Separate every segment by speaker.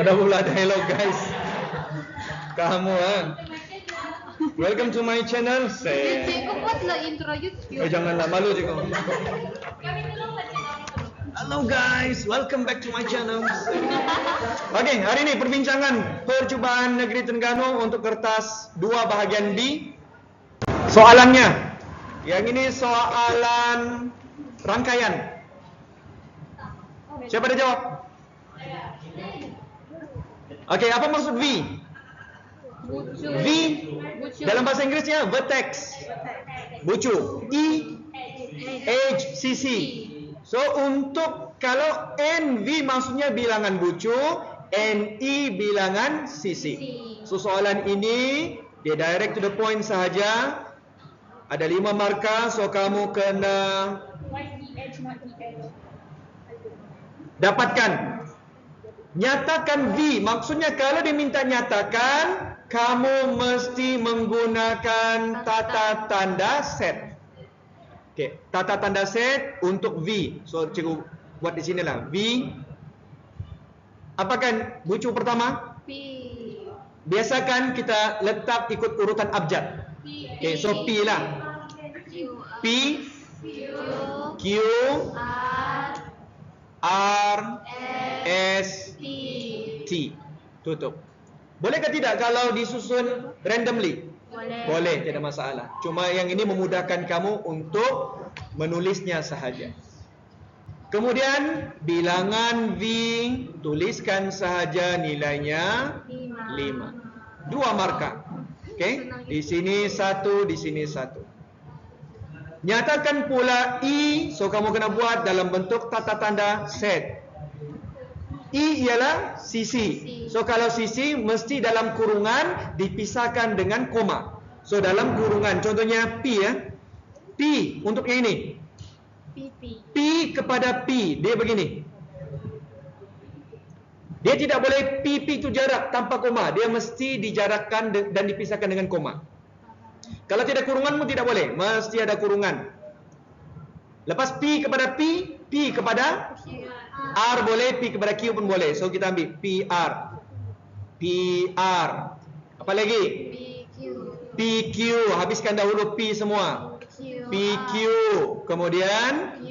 Speaker 1: Ada pula dialog guys. Kamu welcome to my channel.
Speaker 2: Cikgu buatlah intro YouTube.
Speaker 1: Janganlah malu cikgu. Hello guys, welcome back to my channel. Okey, hari ini perbincangan percubaan negeri Terengganu untuk kertas 2 bahagian B. Soalannya, yang ini soalan rangkaian. Siapa ada jawab? Okey, apa maksud V?
Speaker 2: Bucu.
Speaker 1: V dalam bahasa Inggerisnya vertex, bucu. E, H, CC. So untuk kalau NV maksudnya bilangan bucu, NE bilangan CC. So soalan ini dia direct to the point sahaja. Ada 5 markah, so kamu kena dapatkan. Nyatakan V, maksudnya kalau dia minta nyatakan, kamu mesti menggunakan tata tanda set. Okey, tata tanda set untuk V. So cikgu buat di sinilah. V. Apa kan bucu pertama?
Speaker 2: P.
Speaker 1: Biasakan kita letak ikut urutan abjad. Okey, so P lah. P, Q, R, S, T. Tutup. Boleh ke tidak kalau disusun randomly? Boleh, tidak masalah. Cuma yang ini memudahkan kamu untuk menulisnya sahaja. Kemudian bilangan V, tuliskan sahaja nilainya 5. 2 markah. Okey, di sini 1, di sini 1. Nyatakan pula E, so kamu kena buat dalam bentuk tata tanda set. E ialah CC. So kalau CC mesti dalam kurungan dipisahkan dengan koma. So dalam kurungan, contohnya P ya. P untuk yang ini. P kepada P, dia begini. Dia tidak boleh P itu jarak tanpa koma. Dia mesti dijarakkan dan dipisahkan dengan koma. Kalau tidak kurunganmu tidak boleh, mesti ada kurungan. Lepas P kepada P, P kepada R boleh, P kepada Q pun boleh. So kita ambil PR. PR. Apa lagi? PQ. Habiskan dahulu P semua. PQ. Kemudian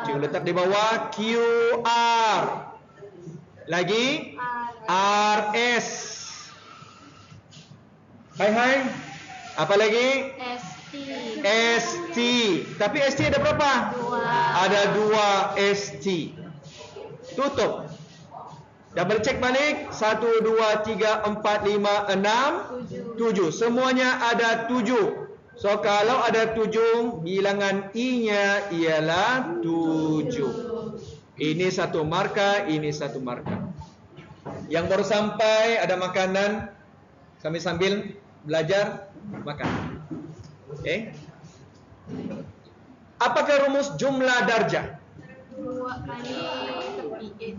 Speaker 1: Q letak di bawah. QR. Lagi RS. Hai. Apa lagi? ST. Tapi ST ada berapa? 2. Ada 2 ST. Tutup. Double check balik. 1, 2, 3, 4, 5, 6, 7. Semuanya ada 7. So kalau ada 7, bilangan I-nya ialah 7. Ini 1 markah, ini 1 markah. Yang baru sampai ada makanan, sambil belajar makan. Okey. Apakah rumus jumlah darjah?
Speaker 2: 2 kali tepi.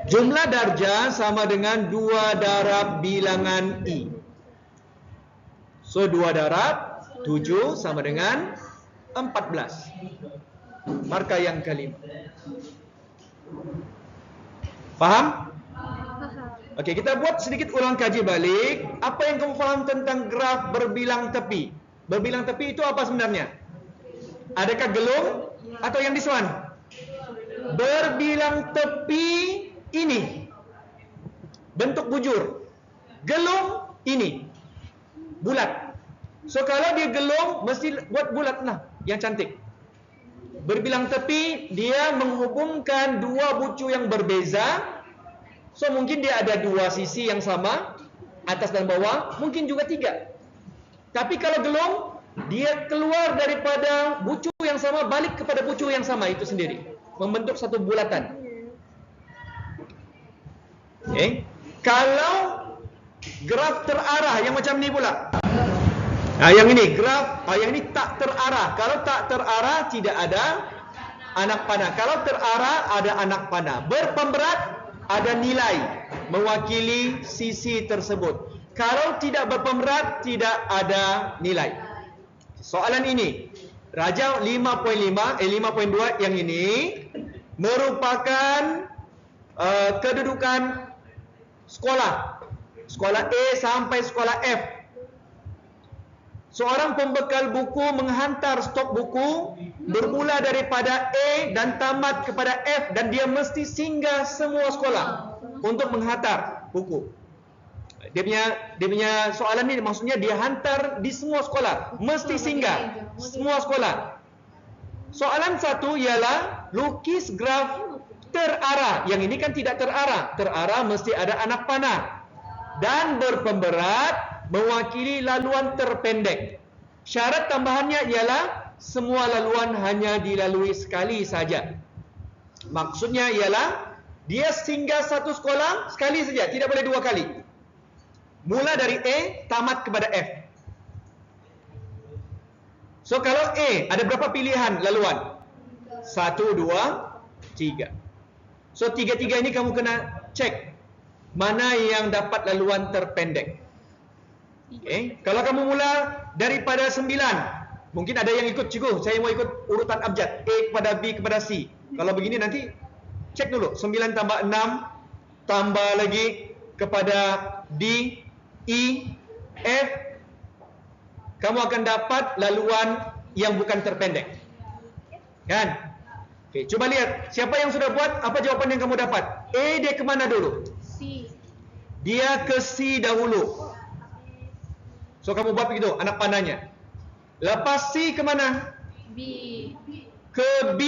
Speaker 1: Jumlah darjah sama dengan 2 darab bilangan I. So 2 darab 7 sama dengan 14. Markah yang kelima. Faham? Okey, kita buat sedikit ulang kaji balik. Apa yang kamu faham tentang graf berbilang tepi? Berbilang tepi itu apa sebenarnya? Adakah gelung atau yang this one? Berbilang tepi ini bentuk bujur. Gelung ini bulat. So kalau dia gelung mesti buat bulat lah, yang cantik. Berbilang tepi dia menghubungkan 2 bucu yang berbeza. So mungkin dia ada 2 sisi yang sama, atas dan bawah, mungkin juga 3. Tapi kalau gelung, dia keluar daripada bucu yang sama balik kepada bucu yang sama itu sendiri, membentuk satu bulatan. Okay. Kalau graf terarah yang macam ni pula. Nah, yang ini graf, yang ini tak terarah. Kalau tak terarah tidak ada anak panah. Kalau terarah ada anak panah. Berpemberat ada nilai mewakili sisi tersebut. Kalau tidak berpemberat tidak ada nilai. Soalan ini Raja 5.2 yang ini merupakan kedudukan Sekolah. Sekolah A sampai sekolah F. Seorang pembekal buku menghantar stok buku bermula daripada A dan tamat kepada F, dan dia mesti singgah semua sekolah untuk menghantar buku. Dia punya soalan ni maksudnya dia hantar di semua sekolah, mesti singgah semua sekolah. Soalan satu ialah lukis graf terarah. Yang ini kan tidak terarah. Terarah mesti ada anak panah dan berpemberat mewakili laluan terpendek. Syarat tambahannya ialah semua laluan hanya dilalui sekali saja. Maksudnya ialah dia singgah satu sekolah sekali saja, tidak boleh dua kali. Mula dari A tamat kepada F. So kalau A ada berapa pilihan laluan? 1, 2, 3. So 3-3 ini kamu kena cek mana yang dapat laluan terpendek. Okay. Kalau kamu mula daripada 9, mungkin ada yang ikut cikgu, saya mau ikut urutan abjad A kepada B kepada C. Kalau begini nanti cek dulu 9 tambah 6 tambah lagi kepada D, E, F, kamu akan dapat laluan yang bukan terpendek. Kan? Okay, coba lihat siapa yang sudah buat, apa jawapan yang kamu dapat? A dia ke mana dulu?
Speaker 2: C.
Speaker 1: Dia ke C dahulu. So kamu buat begitu, anak panahnya. Lepas C ke mana?
Speaker 2: B.
Speaker 1: Ke B.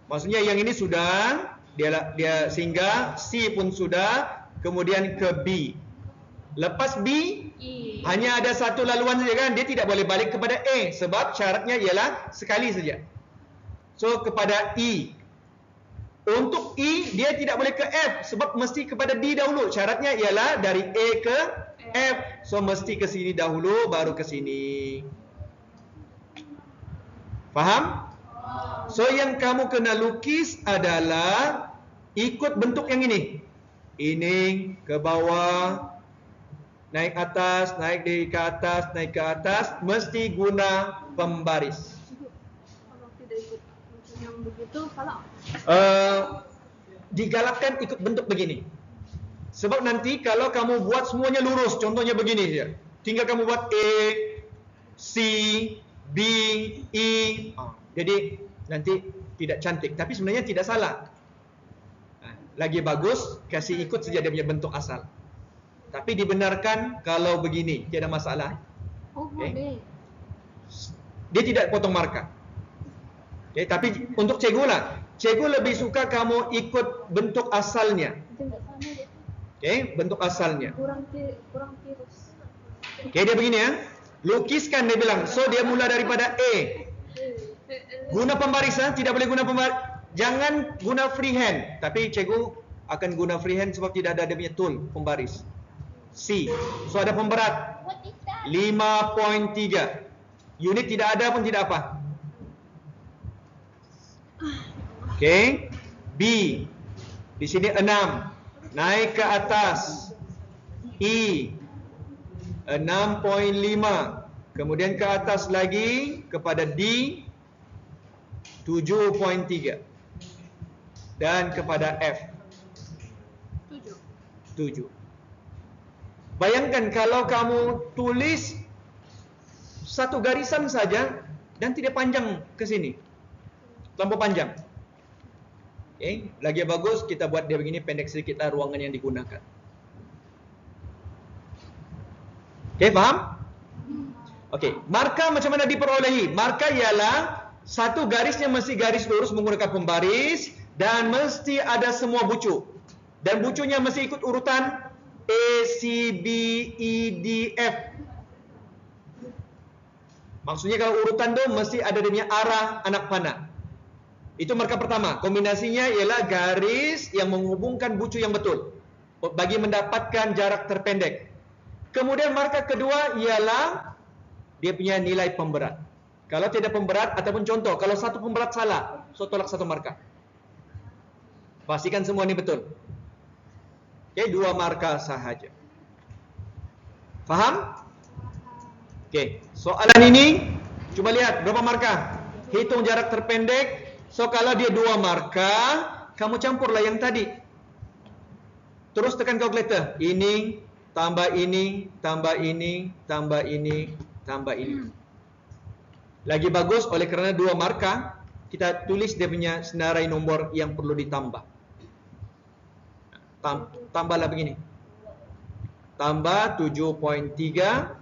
Speaker 1: Maksudnya yang ini sudah, dia singgah, C pun sudah, kemudian ke B. Lepas B,
Speaker 2: E.
Speaker 1: hanya ada satu laluan saja kan, dia tidak boleh balik kepada A sebab syaratnya ialah sekali saja. So kepada E. Untuk E, dia tidak boleh ke F sebab mesti kepada D dahulu. Syaratnya ialah dari A ke F. So mesti ke sini dahulu baru ke sini. Faham? So yang kamu kena lukis adalah ikut bentuk yang ini. Ini ke bawah, naik atas, naik dari ke atas, naik ke atas, mesti guna pembaris.
Speaker 2: Kalau tidak ikut yang begitu, salah.
Speaker 1: Digalakkan ikut bentuk begini. Sebab nanti kalau kamu buat semuanya lurus, contohnya begini saja. Tinggal kamu buat A, C, B, E. Jadi nanti tidak cantik. Tapi sebenarnya tidak salah. Lagi bagus, kasih ikut saja dia punya bentuk asal. Tapi dibenarkan kalau begini, tiada masalah.
Speaker 2: Oh, boleh.
Speaker 1: Dia tidak potong markah. Okay, tapi untuk cikgu lah. Cikgu lebih suka kamu ikut bentuk asalnya. Okay, bentuk asalnya.
Speaker 2: Kurang tirus.
Speaker 1: Okay, dia begini ya. Lukiskan dia bilang. So dia mula daripada A. Guna pembaris, tidak boleh guna pembaris. Jangan guna freehand. Tapi cikgu akan guna freehand sebab tidak ada dia punya tool pembaris. C. So ada pemberat 5.3. Unit tidak ada pun tidak apa. Okay. B. Di sini 6. Naik ke atas. E. 6.5. Kemudian ke atas lagi kepada D. 7.3. Dan kepada F. 7. Bayangkan kalau kamu tulis satu garisan saja dan tidak panjang ke sini. Terlampau panjang. Okay. Lagi bagus kita buat dia begini, pendek sedikit ruangan yang digunakan. Okay, faham? Okay, markah macam mana diperolehi? Markah ialah satu garisnya mesti garis lurus menggunakan pembaris dan mesti ada semua bucu. Dan bucunya mesti ikut urutan A, C, B, E, D, F. Maksudnya kalau urutan tu mesti ada dia punya arah anak panah. Itu markah pertama. Kombinasinya ialah garis yang menghubungkan bucu yang betul bagi mendapatkan jarak terpendek. Kemudian markah kedua ialah dia punya nilai pemberat. Kalau tidak pemberat ataupun contoh, kalau satu pemberat salah, so tolak satu markah. Pastikan semua ini betul. Okay, 2 markah sahaja. Faham? Okay, soalan ini coba lihat berapa markah. Hitung jarak terpendek. So kalau dia 2 markah, kamu campurlah yang tadi. Terus tekan kalkulator. Ini, tambah ini, tambah ini, tambah ini, tambah ini. Lagi bagus oleh kerana 2 markah, kita tulis dia punya senarai nombor yang perlu ditambah. Tambahlah begini. Tambah 7.3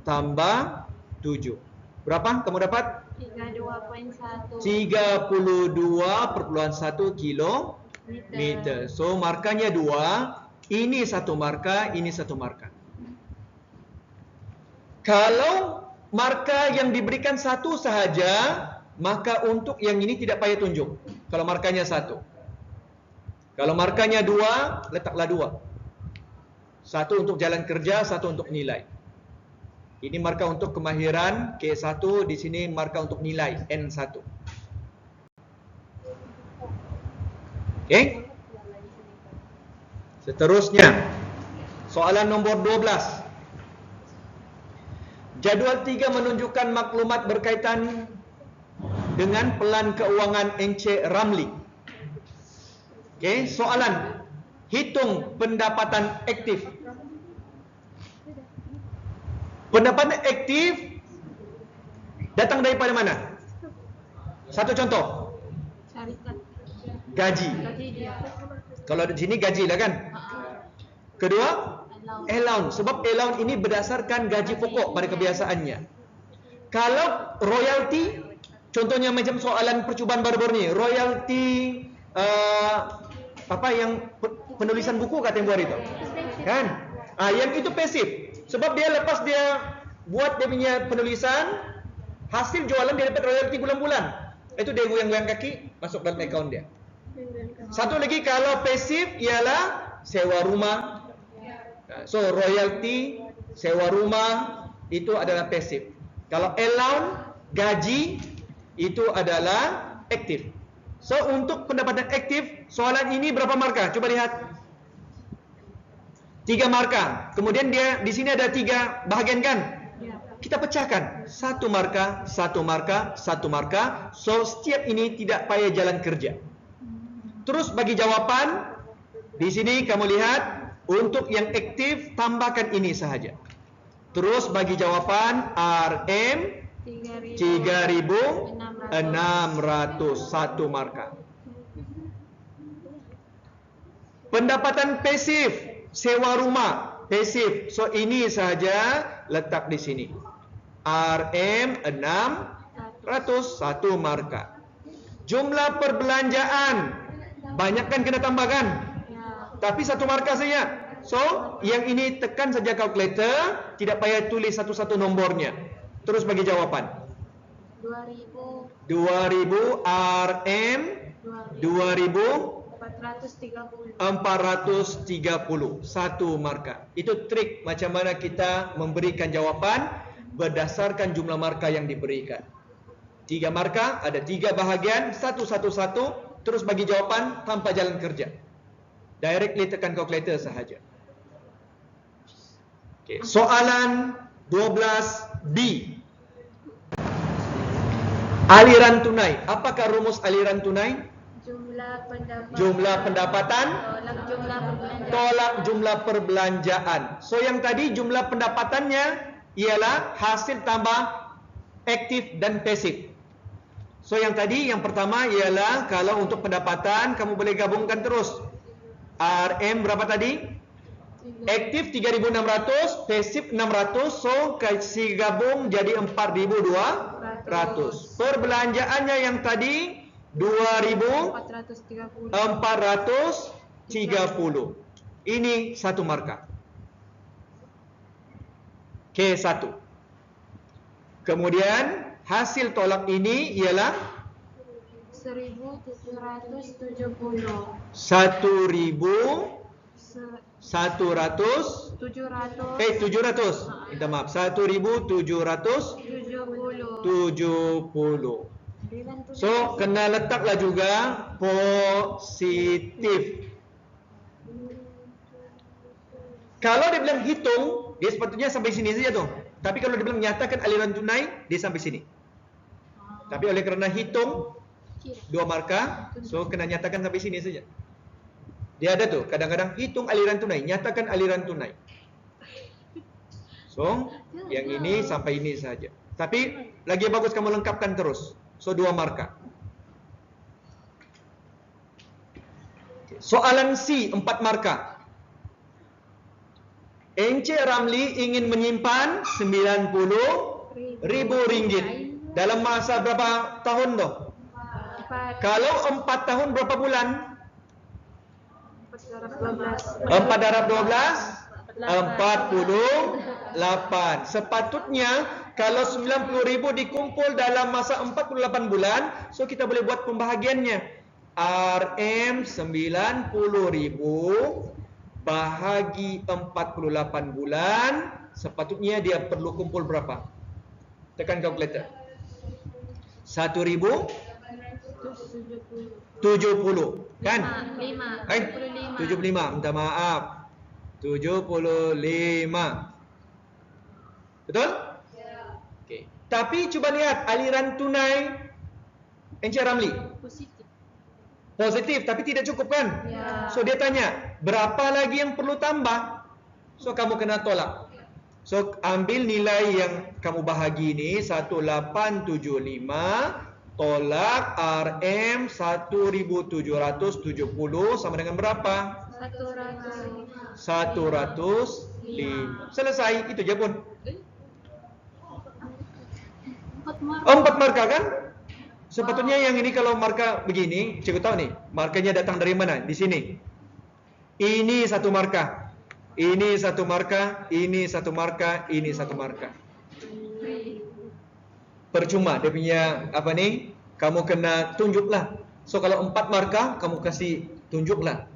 Speaker 1: tambah 7. Berapa kamu dapat?
Speaker 2: 32.1
Speaker 1: 32.1 kilometer. So markanya 2. Ini 1 markah, ini 1 markah. Kalau markah yang diberikan 1 sahaja, maka untuk yang ini tidak payah tunjuk. Kalau markanya 1. Kalau markanya 2, letaklah 2. 1 untuk jalan kerja, 1 untuk nilai. Ini markah untuk kemahiran K1, di sini markah untuk nilai N1. Okey? Seterusnya, soalan nombor 12. Jadual 3 menunjukkan maklumat berkaitan dengan pelan keuangan Encik Ramli. Okey, soalan. Hitung pendapatan aktif. Pendapatan aktif datang daripada mana? Satu contoh.
Speaker 2: syarikat
Speaker 1: Gaji.
Speaker 2: gaji dia.
Speaker 1: Kalau di sini gaji lah kan? Kedua, allowance. Sebab allowance ini berdasarkan gaji pokok pada kebiasaannya. Kalau royalty, contohnya macam soalan percubaan baru-baru ni, royalty apa yang penulisan buku kat tempoh hari tu, kan? Yang itu pasif. Sebab dia lepas dia buat dia punya penulisan, hasil jualan dia dapat royalty bulan-bulan. Itu dia goyang-goyang kaki masuk dalam akaun dia. Satu lagi kalau pasif ialah sewa rumah. So royalty, sewa rumah itu adalah pasif. Kalau allowance, gaji itu adalah aktif. So untuk pendapatan aktif, soalan ini berapa markah? Coba lihat. 3 markah. Kemudian dia di sini ada 3 bahagian kan? Kita pecahkan. 1 markah, 1 markah, 1 markah. So setiap ini tidak payah jalan kerja. Terus bagi jawapan, di sini kamu lihat untuk yang aktif tambahkan ini sahaja. Terus bagi jawapan RM 3.600, 1 markah. Pendapatan pasif, sewa rumah, pasif. So ini sahaja letak di sini. RM 600, 1 markah. Jumlah perbelanjaan, banyak kan kena tambahkan? Tapi 1 markah saja. So yang ini tekan saja kalkulator, tidak payah tulis satu-satu nombornya. Terus bagi jawapan 2000 RM 2430, 1 markah. Itu trik macam mana kita memberikan jawapan berdasarkan jumlah markah yang diberikan. 3 markah, ada 3 bahagian, 1, 1, 1. Terus bagi jawapan tanpa jalan kerja. Directly tekan kalkulator sahaja. Okay. Soalan 12B. Aliran tunai. Apakah rumus aliran tunai? Jumlah pendapatan tolak jumlah perbelanjaan. So yang tadi jumlah pendapatannya ialah hasil tambah aktif dan pasif. So yang tadi yang pertama ialah kalau untuk pendapatan kamu boleh gabungkan terus. RM berapa tadi? Aktif 3.600, pasif 600, so kasih gabung jadi 4.200. Perbelanjaannya yang tadi 2.430. Ini 1 markah. K1. Kemudian hasil tolak ini ialah
Speaker 2: 1.770.
Speaker 1: 700. Minta maaf. 1.770. So kena letaklah juga positif. Kalau dia bilang hitung, dia sepatutnya sampai sini saja tu. Tapi kalau dia bilang nyatakan aliran tunai, dia sampai sini. Tapi oleh kerana hitung 2 markah, so kena nyatakan sampai sini saja. Dia ada tuh, kadang-kadang hitung aliran tunai, nyatakan aliran tunai. So, yang ini sampai ini saja. Tapi lagi bagus kamu lengkapkan terus. So, 2 markah. Soalan C, 4 markah. Encik Ramli ingin menyimpan 90.000 ringgit. Dalam masa berapa tahun tu?
Speaker 2: 4.
Speaker 1: Kalau 4 tahun berapa bulan?
Speaker 2: 12.
Speaker 1: 4 darab 12? 48. Sepatutnya kalau 90.000 dikumpul dalam masa 48 bulan, so kita boleh buat pembahagiannya. RM 90.000 bahagi 48 bulan, sepatutnya dia perlu kumpul berapa? Tekan kalkulator. 1.070 kan? 75. Minta maaf. 75. Betul? Okey. Tapi cuba lihat aliran tunai Encik Ramli. Positif tapi tidak cukup kan?
Speaker 2: Ya.
Speaker 1: So dia tanya, berapa lagi yang perlu tambah? So kamu kena tolak. So ambil nilai yang kamu bahagi ni 1875 tolak RM 1770 sama dengan berapa?
Speaker 2: 100.
Speaker 1: 105. Selesai, itu je pun.
Speaker 2: 4
Speaker 1: 4 markah kan? Sepatutnya yang ini kalau markah begini, cikgu tahu nih, markahnya datang dari mana? Di sini. Ini 1 markah. Ini 1 markah, ini 1 markah, ini 1 markah. Percuma dia punya apa ni? Kamu kena tunjuklah. So kalau 4 markah kamu kasih tunjuklah.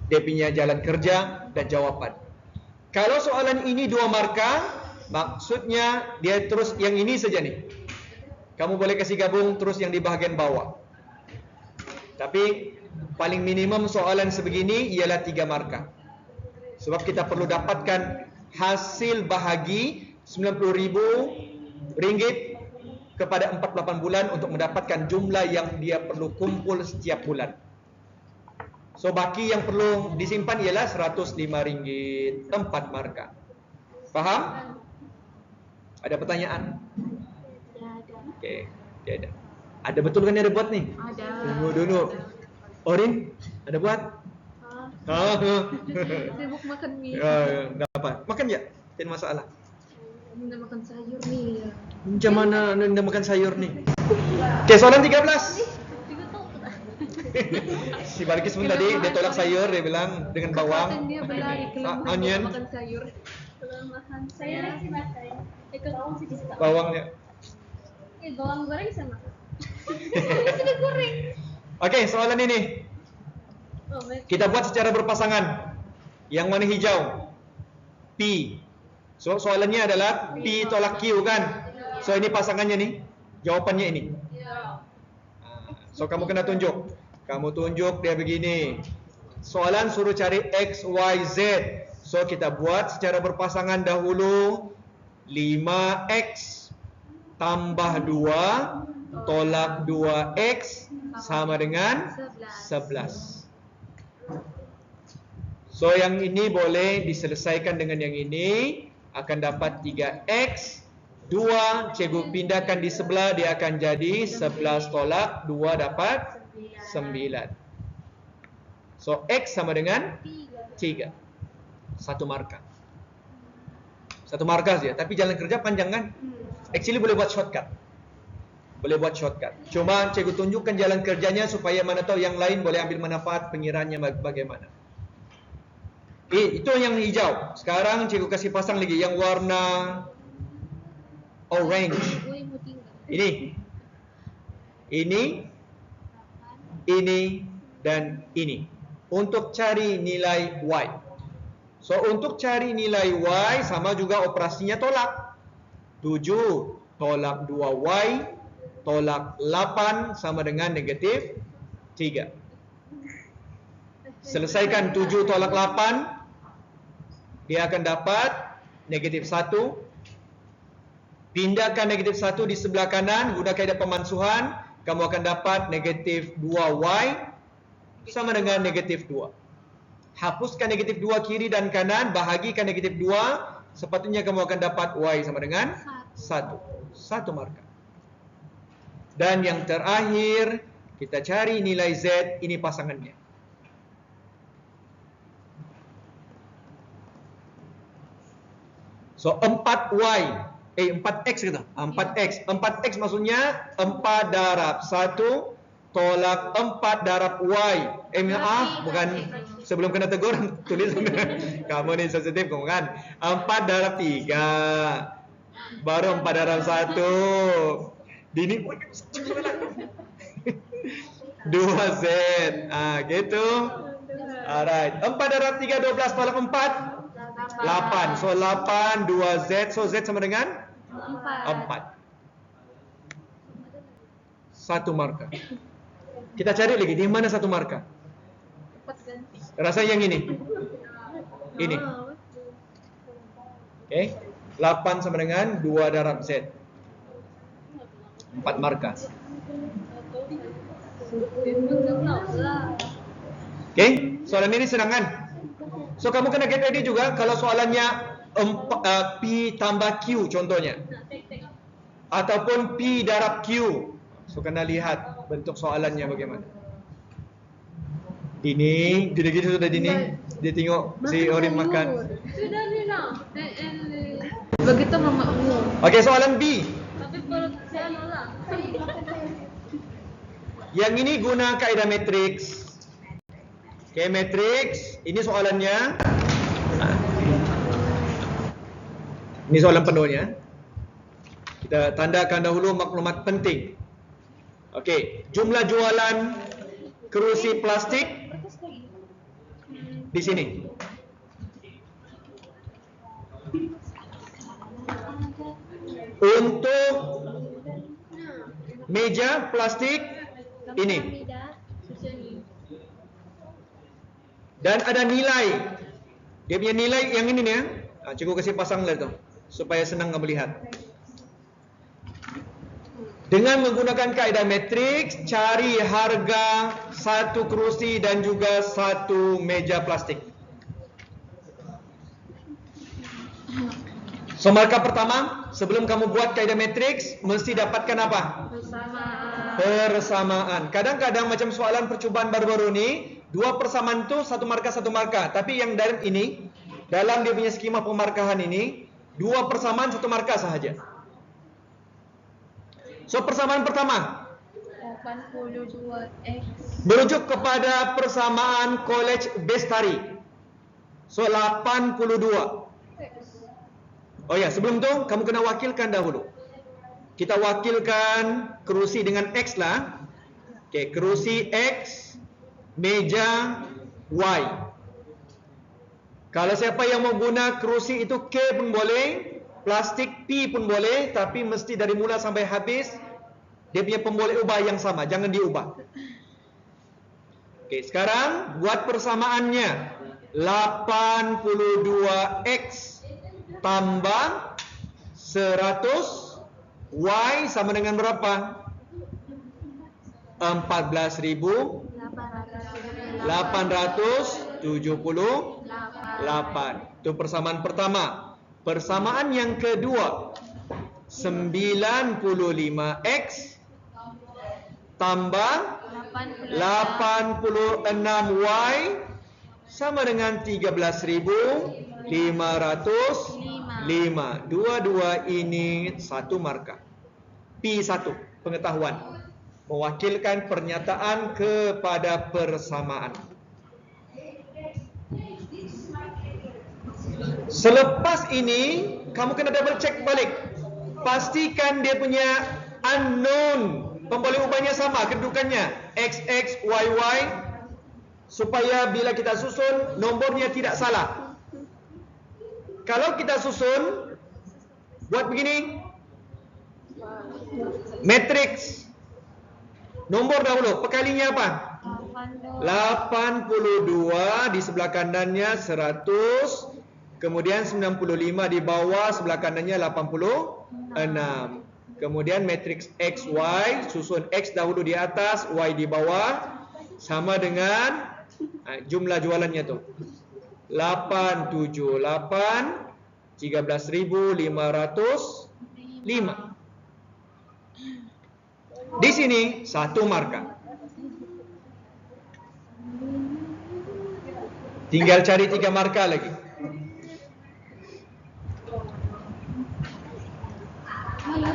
Speaker 1: Dia punya jalan kerja dan jawapan. Kalau soalan ini 2 markah, maksudnya dia terus yang ini saja nih. Kamu boleh kasih gabung terus yang di bahagian bawah. Tapi paling minimum soalan sebegini ialah 3 markah. Sebab kita perlu dapatkan hasil bahagi 90.000 ringgit kepada 48 bulan untuk mendapatkan jumlah yang dia perlu kumpul setiap bulan. So baki yang perlu disimpan ialah 105 ringgit, 4 markah. Faham? Ada pertanyaan? Okey, ada. Ada betul kan dia ada buat ni?
Speaker 2: Ada.
Speaker 1: Tunggu dulu. Orin, ada buat?
Speaker 2: Sibuk makan mie.
Speaker 1: Tak apa. Makan je. Tidak masalah.
Speaker 2: Anda makan sayur nih ya.
Speaker 1: Macam mana anda makan sayur ni? Okey, soalan 13. Si Balkis pun tadi dia tolak sayur, dia bilang dengan bawang,
Speaker 2: Dia berlari kelemahan
Speaker 1: onion,
Speaker 2: makan sayur. Kelemahan saya sih makan. Bawang sih bisa.
Speaker 1: bawangnya.
Speaker 2: Bawang goreng sama. Sudah goreng.
Speaker 1: Okey, soalan ini kita buat secara berpasangan. Yang mana hijau? P. So soalannya adalah P tolak Q kan? So ini pasangannya nih. Jawapannya ini. So kamu kena tunjuk. Kamu tunjuk dia begini. Soalan suruh cari X, Y, Z. So kita buat secara berpasangan dahulu. 5X tambah 2 tolak 2X sama dengan 11. So yang ini boleh diselesaikan dengan yang ini. Akan dapat 3X 2, cikgu pindahkan di sebelah, dia akan jadi 11 tolak 2 dapat 9. So X sama dengan 3. 1 markah. 1 markah saja, tapi jalan kerja panjang kan? Actually boleh buat shortcut. Boleh buat shortcut. Cuma cikgu tunjukkan jalan kerjanya supaya mana tahu yang lain boleh ambil manfaat pengiraannya bagaimana. Itu yang hijau. Sekarang cikgu kasih pasang lagi yang warna orange. Ini. Ini dan ini. Untuk cari nilai Y. So untuk cari nilai Y sama juga operasinya tolak. 7 tolak 2Y tolak 8 sama dengan negatif 3. Selesaikan 7 tolak 8, dia akan dapat negatif 1. Pindahkan negatif 1 di sebelah kanan, guna kaedah pemansuhan, kamu akan dapat negatif 2Y sama dengan negatif 2. Hapuskan negatif 2 kiri dan kanan, bahagikan negatif 2, sepatutnya kamu akan dapat Y sama dengan 1. 1 markah. Dan yang terakhir, kita cari nilai Z, ini pasangannya. So 4X kita. 4X maksudnya 4 darab 1 tolak 4 darab Y. Bukan sebelum kena tegur tulis. Kamu ni sensitif kamu kan. 4 darab 3 baru 4 darab 1. Dini 2Z. Gitu. Alright. 4 darab 3 12 tolak 4 8. So 8 2Z. So Z sama dengan 4. 1 markah. Kita cari lagi di mana 1 markah. Rasanya yang ini. Ini. Oke. 8 sama dengan 2 darab Z. 4 markah. Oke, soalan ini senang kan? So kamu kena get ready juga kalau soalannya P tambah Q contohnya. Ataupun P darab Q. So kena lihat bentuk soalannya bagaimana. Dini, gitu-gitu sudah Dini. Dia tengok si Orin makan.
Speaker 2: Sudah Nina. Begitu mama umur.
Speaker 1: Okey, soalan B.
Speaker 2: Tapi kalau saya nolak.
Speaker 1: Yang ini guna kaedah matriks. Okey, matriks. Ini soalannya. Ini soalan penuhnya. Kita tandakan dahulu maklumat penting. Okey, jumlah jualan kerusi plastik di sini. Untuk meja plastik ini. Dan ada nilai. Dia punya nilai yang ini nih ya. Cikgu kasih pasang lah tu supaya senang kamu lihat. Dengan menggunakan kaedah matriks, cari harga satu kerusi dan juga satu meja plastik. So markah pertama, sebelum kamu buat kaedah matriks, mesti dapatkan apa? Persamaan. Kadang-kadang macam soalan percubaan baru-baru ni, 2 persamaan tu 1 markah. Tapi yang dalam ini, dalam dia punya skema pemarkahan ini, 2 persamaan 1 markah sahaja. So persamaan pertama
Speaker 2: 82X
Speaker 1: merujuk kepada persamaan College Bestari. So 82. Oh ya, sebelum tu kamu kena wakilkan dahulu. Kita wakilkan kerusi dengan X lah. Okey, kerusi X, meja Y. Kalau siapa yang mau guna kerusi itu K pun boleh, plastik P pun boleh, tapi mesti dari mula sampai habis dia punya pemboleh ubah yang sama, jangan diubah. Okey, sekarang buat persamaannya. 82X tambah 100 Y sama dengan berapa? 14.878. Itu persamaan pertama. Persamaan yang kedua, 95X tambah 86Y sama dengan 13.505. Dua-dua ini 1 markah. P1, pengetahuan. Mewakilkan pernyataan kepada persamaan. Selepas ini, kamu kena double check balik. Pastikan dia punya unknown, pemboleh ubahnya sama, kedudukannya XX, YY, supaya bila kita susun, nombornya tidak salah. Kalau kita susun, buat begini, matriks, nombor dahulu, pekalinya apa? 82 di sebelah kanannya 100, kemudian 95 di bawah, sebelah kanannya 86. Kemudian matriks XY, susun X dahulu di atas, Y di bawah. sama dengan jumlah jualannya tu 878 13.505. Di sini satu markah. Tinggal cari 3 markah lagi.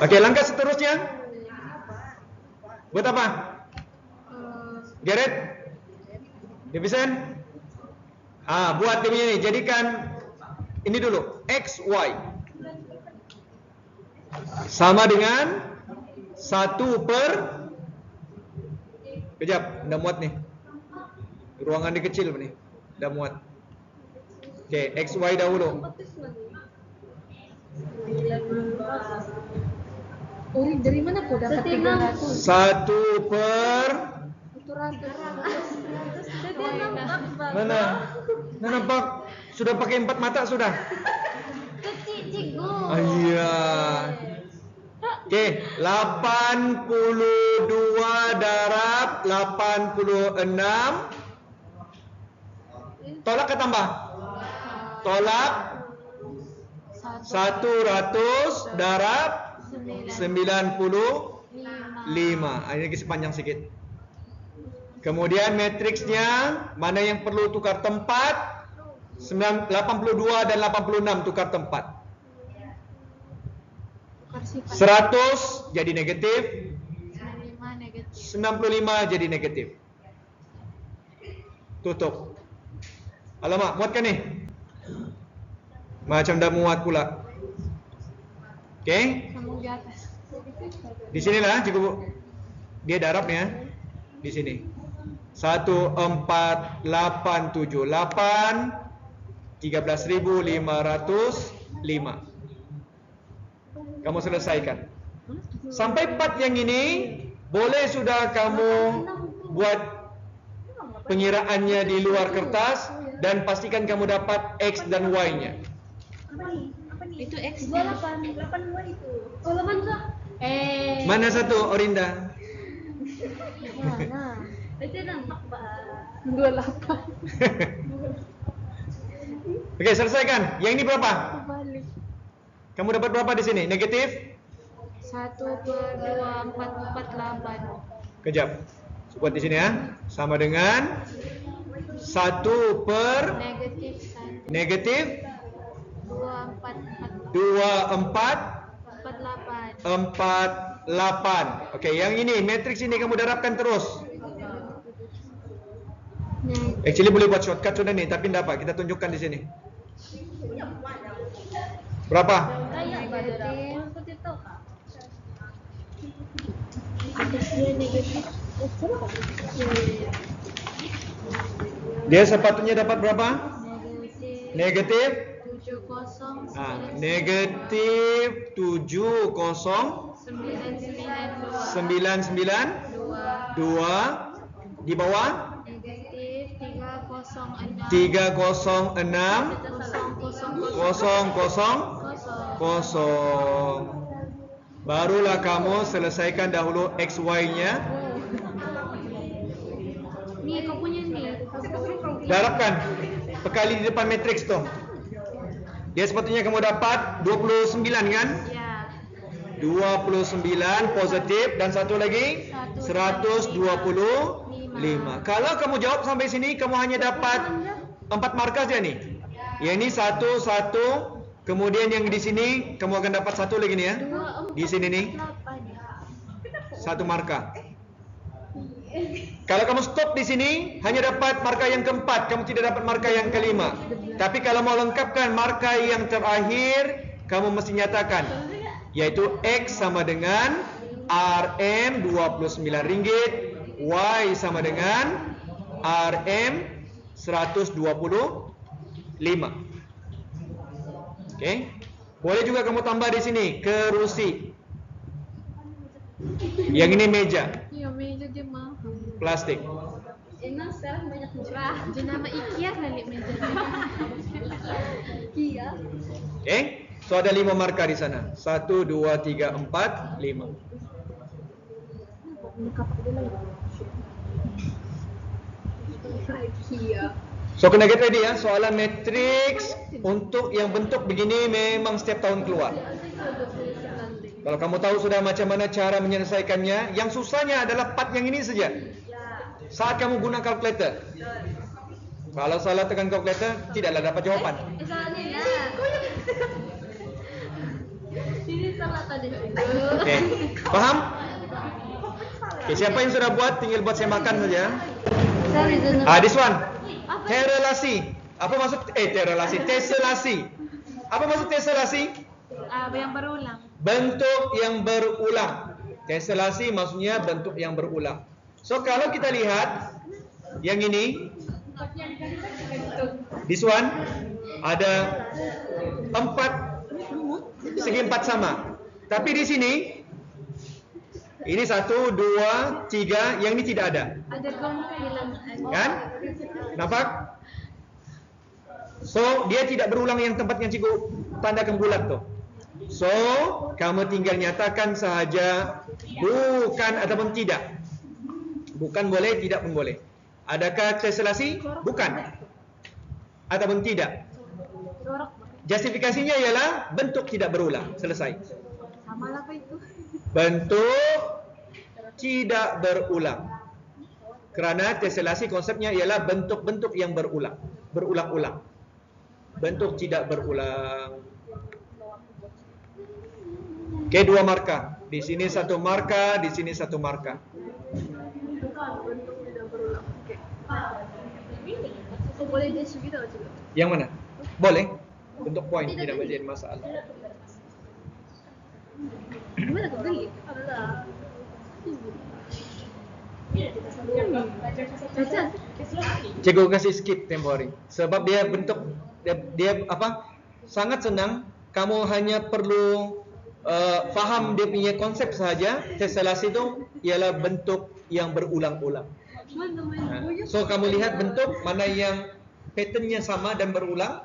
Speaker 1: Okey, langkah seterusnya buat apa? Garrett? Division? Buat dia punya ni. Jadikan ini dulu. X, Y sama dengan 1 per. Kejap, dah muat ni. Ruangan dia kecil ni. Dah muat. Okey, X, Y dahulu.
Speaker 2: Dari mana kau dapat 300?
Speaker 1: 1 per. Mana? Nak nampak? Sudah pakai 4 mata sudah?
Speaker 2: Kecil cikgu.
Speaker 1: Ayah. Okey, 82 darab 86. Tolak ke tambah? Tolak 100 darab 95. Ini lagi sepanjang sikit. Kemudian matriksnya mana yang perlu tukar tempat? 82 dan 86 tukar tempat. 100 jadi negatif, 95 jadi negatif. Tutup. Alamak, muatkan ni. Macam dah muat pula. Okey. Di sinilah cukup. Dia darab ni di sini. 14878 13.505. Kamu selesaikan. Sampai part yang ini boleh sudah kamu buat pengiraannya di luar kertas dan pastikan kamu dapat X dan Y-nya.
Speaker 2: Itu X 8 Y itu. Oh, 8 tu.
Speaker 1: Mana satu Orinda?
Speaker 2: Mana? Itu nampak bah. 28.
Speaker 1: Okey, selesaikan. Yang ini berapa? Kamu dapat berapa di sini? Negatif
Speaker 2: 1/2448.
Speaker 1: Kejap. Buat di sini ya. Sama dengan 1 per negatif 2448. Okey, yang ini matriks ini kamu darabkan terus. Actually boleh buat shortcut sudah nih, tapi tidak apa, kita tunjukkan di sini. Berapa? Dia sepatutnya dapat berapa? Negatif
Speaker 2: 70.
Speaker 1: Negatif 70992. Di bawah
Speaker 2: Negatif 306
Speaker 1: 000. Barulah kamu selesaikan dahulu XY-nya.
Speaker 2: Ni kau punya ni.
Speaker 1: Darabkan. Bekali di depan matriks tu. Dia sepatutnya kamu dapat 29 kan?
Speaker 2: Ya.
Speaker 1: 29 positif dan satu lagi 125. Kalau kamu jawab sampai sini kamu hanya dapat 4 markah saja nih. Yang ini 1. Kemudian yang di sini kamu akan dapat 1 lagi nih ya. Di sini nih 1 markah. Kalau kamu stop di sini hanya dapat markah yang keempat, kamu tidak dapat markah yang kelima. Tapi kalau mau lengkapkan markah yang terakhir, kamu mesti nyatakan yaitu X sama dengan Rm Rp29, Y sama dengan Rm 125. Okey. Boleh juga kamu tambah di sini kerusi. Yang ini meja.
Speaker 2: Ya, meja je mah.
Speaker 1: Plastik.
Speaker 2: Enak sekarang banyak murah. Jenama IKEA kali meja. IKEA.
Speaker 1: Okey. So ada 5 markah di sana. 1 2 3 4 5.
Speaker 2: lagi ya.
Speaker 1: So kena get ready ya. Soalan matriks untuk yang bentuk begini memang setiap tahun keluar. Kalau kamu tahu sudah macam mana cara menyelesaikannya, yang susahnya adalah part yang ini saja. Saat kamu guna kalkulator. Kalau salah tekan kalkulator, tidaklah dapat jawaban.
Speaker 2: Salahnya ya. Ini salah tadi.
Speaker 1: Okey. Faham? Okey, siapa yang sudah buat tinggal buat saya makan saja. This one. Terelasi. Apa maksud terelasi? Teselasi. Apa maksud teselasi?
Speaker 2: Yang berulang.
Speaker 1: Bentuk yang berulang. Teselasi maksudnya bentuk yang berulang. So kalau kita lihat yang ini, this one ada 4 segi 4 sama. Tapi di sini ini 1, 2, 3, yang ini tidak ada.
Speaker 2: Ada bilangan.
Speaker 1: Kan? Nampak? So dia tidak berulang yang tempat yang cikgu tandakan bulat tu. So kamu tinggal nyatakan sahaja bukan ataupun tidak. Bukan boleh, tidak pun boleh. Adakah teselasi? Bukan. Ataupun tidak. Justifikasinya ialah bentuk tidak berulang. Selesai.
Speaker 2: Sama lah apa itu?
Speaker 1: Bentuk tidak berulang. Kerana teselasi konsepnya ialah bentuk-bentuk yang berulang. Berulang-ulang. Bentuk tidak berulang. Okey, 2 markah. Di sini 1 markah, di sini 1 markah.
Speaker 2: Bentuk tidak berulang. Okey. Boleh dash gitu juga.
Speaker 1: Yang mana? Boleh. Bentuk poin tidak menjadi masalah.
Speaker 2: Gimana kau beli? Ada.
Speaker 1: Cikgu kasih skip tempoh hari. Sebab dia bentuk dia apa? Sangat senang. Kamu hanya perlu faham dia punya konsep sahaja. Teselasi itu ialah bentuk yang berulang-ulang. So kamu lihat bentuk mana yang patternnya sama dan berulang,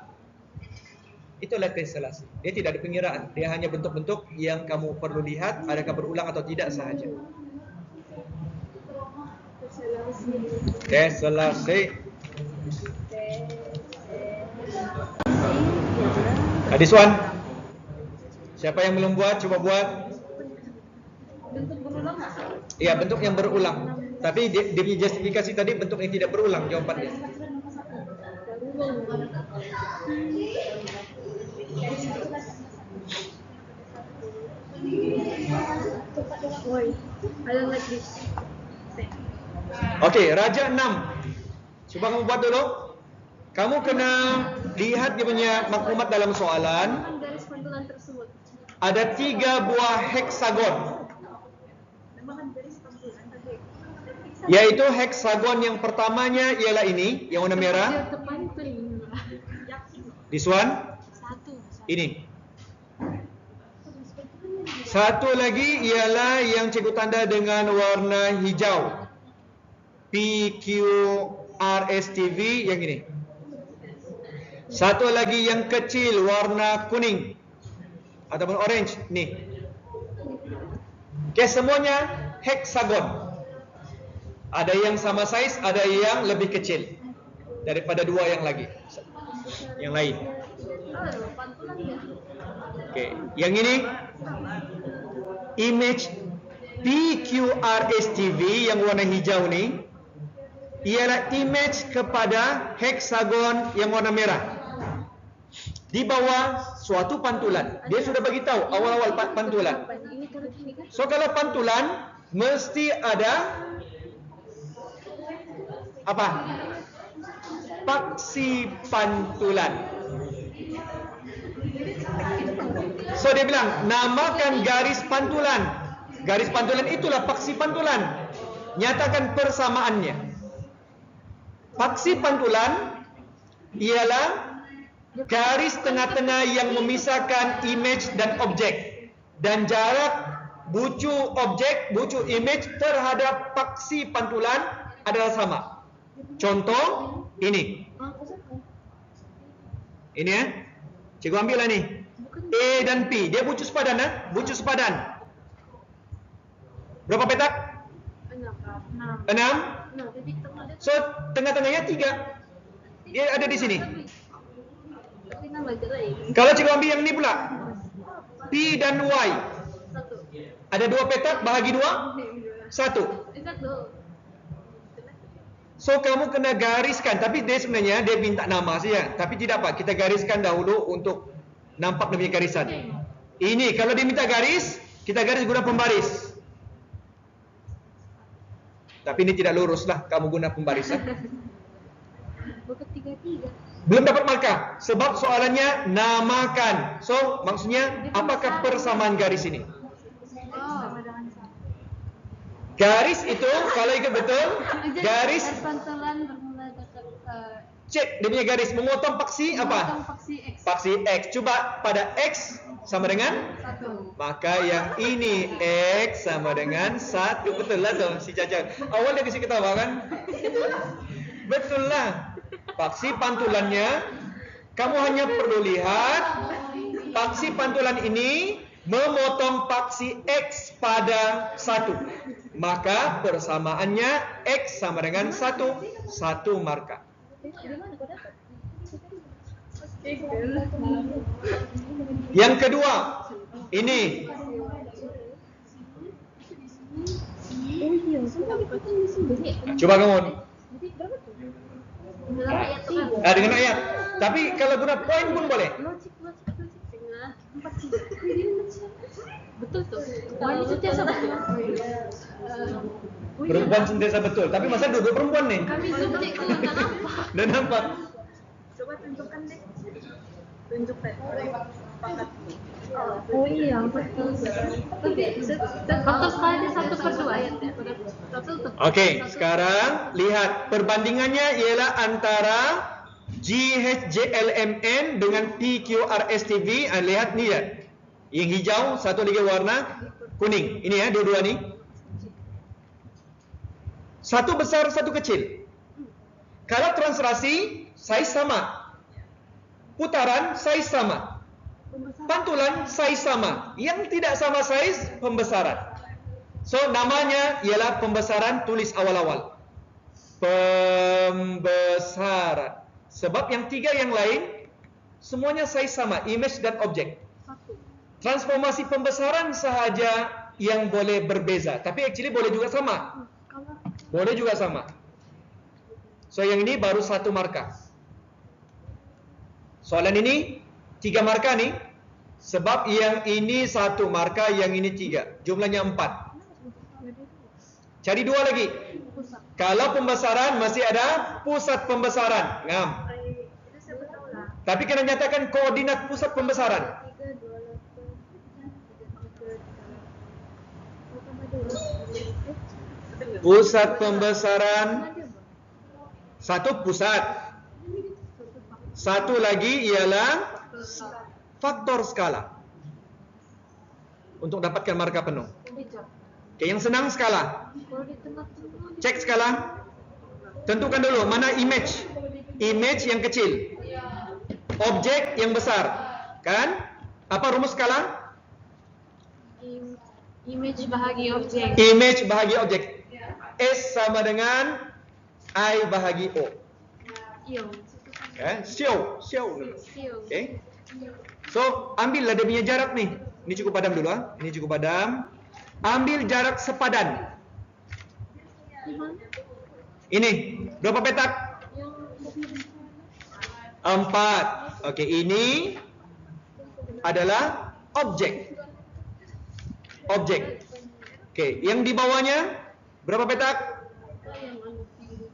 Speaker 1: itulah teselasi. Dia tidak ada pengiraan. Dia hanya bentuk-bentuk yang kamu perlu lihat adakah berulang atau tidak sahaja. Teselasi. This one. Siapa yang belum buat, coba buat.
Speaker 2: Bentuk berulang.
Speaker 1: Ya, bentuk yang berulang. Tapi dia punya justifikasi tadi bentuk yang tidak berulang jawabannya.
Speaker 2: I don't like this.
Speaker 1: Okey, Raja 6. Cuba kamu buat dulu. Kamu kena lihat dia punya maklumat dalam soalan.
Speaker 2: Garis pantulan tersebut.
Speaker 1: Ada 3 buah heksagon. Yaitu heksagon yang pertamanya ialah ini, yang warna merah. This one. Ini. Satu lagi ialah yang cikgu tanda dengan warna hijau. PQRSTV yang ini. Satu lagi yang kecil warna kuning ataupun orange ni. Okey, semuanya heksagon. Ada yang sama saiz, ada yang lebih kecil daripada 2 yang lagi. Yang lain. Okey, yang ini image PQRSTV yang warna hijau ni ialah image kepada heksagon yang warna merah. Di bawah suatu pantulan. Dia sudah bagi tahu awal-awal pantulan. So kalau pantulan mesti ada apa? Paksi pantulan. So dia bilang namakan garis pantulan. Garis pantulan itulah paksi pantulan. Nyatakan persamaannya. Paksi pantulan ialah garis tengah-tengah yang memisahkan image dan objek, dan jarak bucu objek, bucu image terhadap paksi pantulan adalah sama. Contoh ini. Ini ya. Cikgu ambil lah ni. A dan P. Dia bucu sepadan ah, bucu sepadan. Berapa petak?
Speaker 2: 6.
Speaker 1: 6.
Speaker 2: Tapi tengah dia
Speaker 1: So tengah-tengahnya 3. Dia ada di sini.
Speaker 2: Tapi nama gerai.
Speaker 1: Kalau cikgu ambil yang ini pula, P dan Y.
Speaker 2: Satu.
Speaker 1: Ada 2 petak, bahagi 2, 1.
Speaker 2: Satu.
Speaker 1: So kamu kena gariskan, tapi dia sebenarnya dia minta nama saja. Tapi tidak apa, kita gariskan dahulu untuk nampak lebih garisan. Ini kalau dia minta garis, kita garis guna pembaris. Tapi ini tidak lurus lah, kamu guna pembaris.
Speaker 2: Bukan 3-3.
Speaker 1: Belum dapat markah, sebab soalannya namakan. So maksudnya apakah persamaan garis ini? Garis itu kalau ikut betul, garis
Speaker 2: Pantulan bermula dekat
Speaker 1: cek dia punya garis memotong paksi apa?
Speaker 2: paksi X.
Speaker 1: Paksi X. Coba pada X sama dengan
Speaker 2: 1.
Speaker 1: maka yang ini X sama dengan 1. Betul lah dong si Caca. Awal dia kasih ketawa kan? Betul lah. Paksi pantulannya kamu hanya perlu lihat paksi pantulan ini memotong paksi X pada 1. Maka persamaannya X sama dengan 1. 1 markah. Yang kedua, ini coba kamu dengan ayat. Tapi kalau guna poin pun boleh.
Speaker 2: Betul tuh. Ini sentiasa betul.
Speaker 1: Perempuan sentiasa betul. Tapi masa duduk perempuan nih?
Speaker 2: Kami zoom cikgu, tak nampak.
Speaker 1: Dan nampak.
Speaker 2: Coba tunjukkan deh. Tunjukkan. Oh iya, betul. Betul sekali 1/2 ayatnya. Betul tuh.
Speaker 1: Okey, sekarang lihat perbandingannya ialah antara GHJLMN dengan PQRSTV. Lihat ni ya. Yang hijau, satu lagi warna kuning. Ini ya, dua-dua ni. Satu besar, satu kecil. Kalau translasi, saiz sama. Putaran, saiz sama. Pantulan, saiz sama. Yang tidak sama saiz, pembesaran. So, namanya ialah pembesaran, tulis awal-awal. Pembesaran. Sebab yang 3 yang lain, semuanya saiz sama, image dan objek. Transformasi pembesaran sahaja yang boleh berbeza. Tapi actually boleh juga sama. Boleh juga sama. So yang ini baru 1 markah. Soalan ini 3 markah nih. Sebab yang ini 1 markah, yang ini 3. Jumlahnya 4. Cari 2 lagi. Kalau pembesaran masih ada pusat pembesaran. Ngam. Tapi kena nyatakan koordinat pusat pembesaran. Pusat pembesaran 1 pusat. 1 lagi ialah faktor skala. Untuk dapatkan markah penuh. Okay, yang senang skala. Cek skala. Tentukan dulu mana image. Image yang kecil. Objek yang besar. Kan? Apa rumus skala?
Speaker 2: Image bahagi objek.
Speaker 1: Image bahagi objek. S sama dengan I bahagi O. Xiao. Okay. So, ambillah dia punya jarak nih. Ini cukup padam dulu ah. Ini cukup padam. Ambil jarak sepadan. Ini berapa petak? 4. Okey, ini adalah objek. Objek. Okey, yang di bawahnya berapa petak?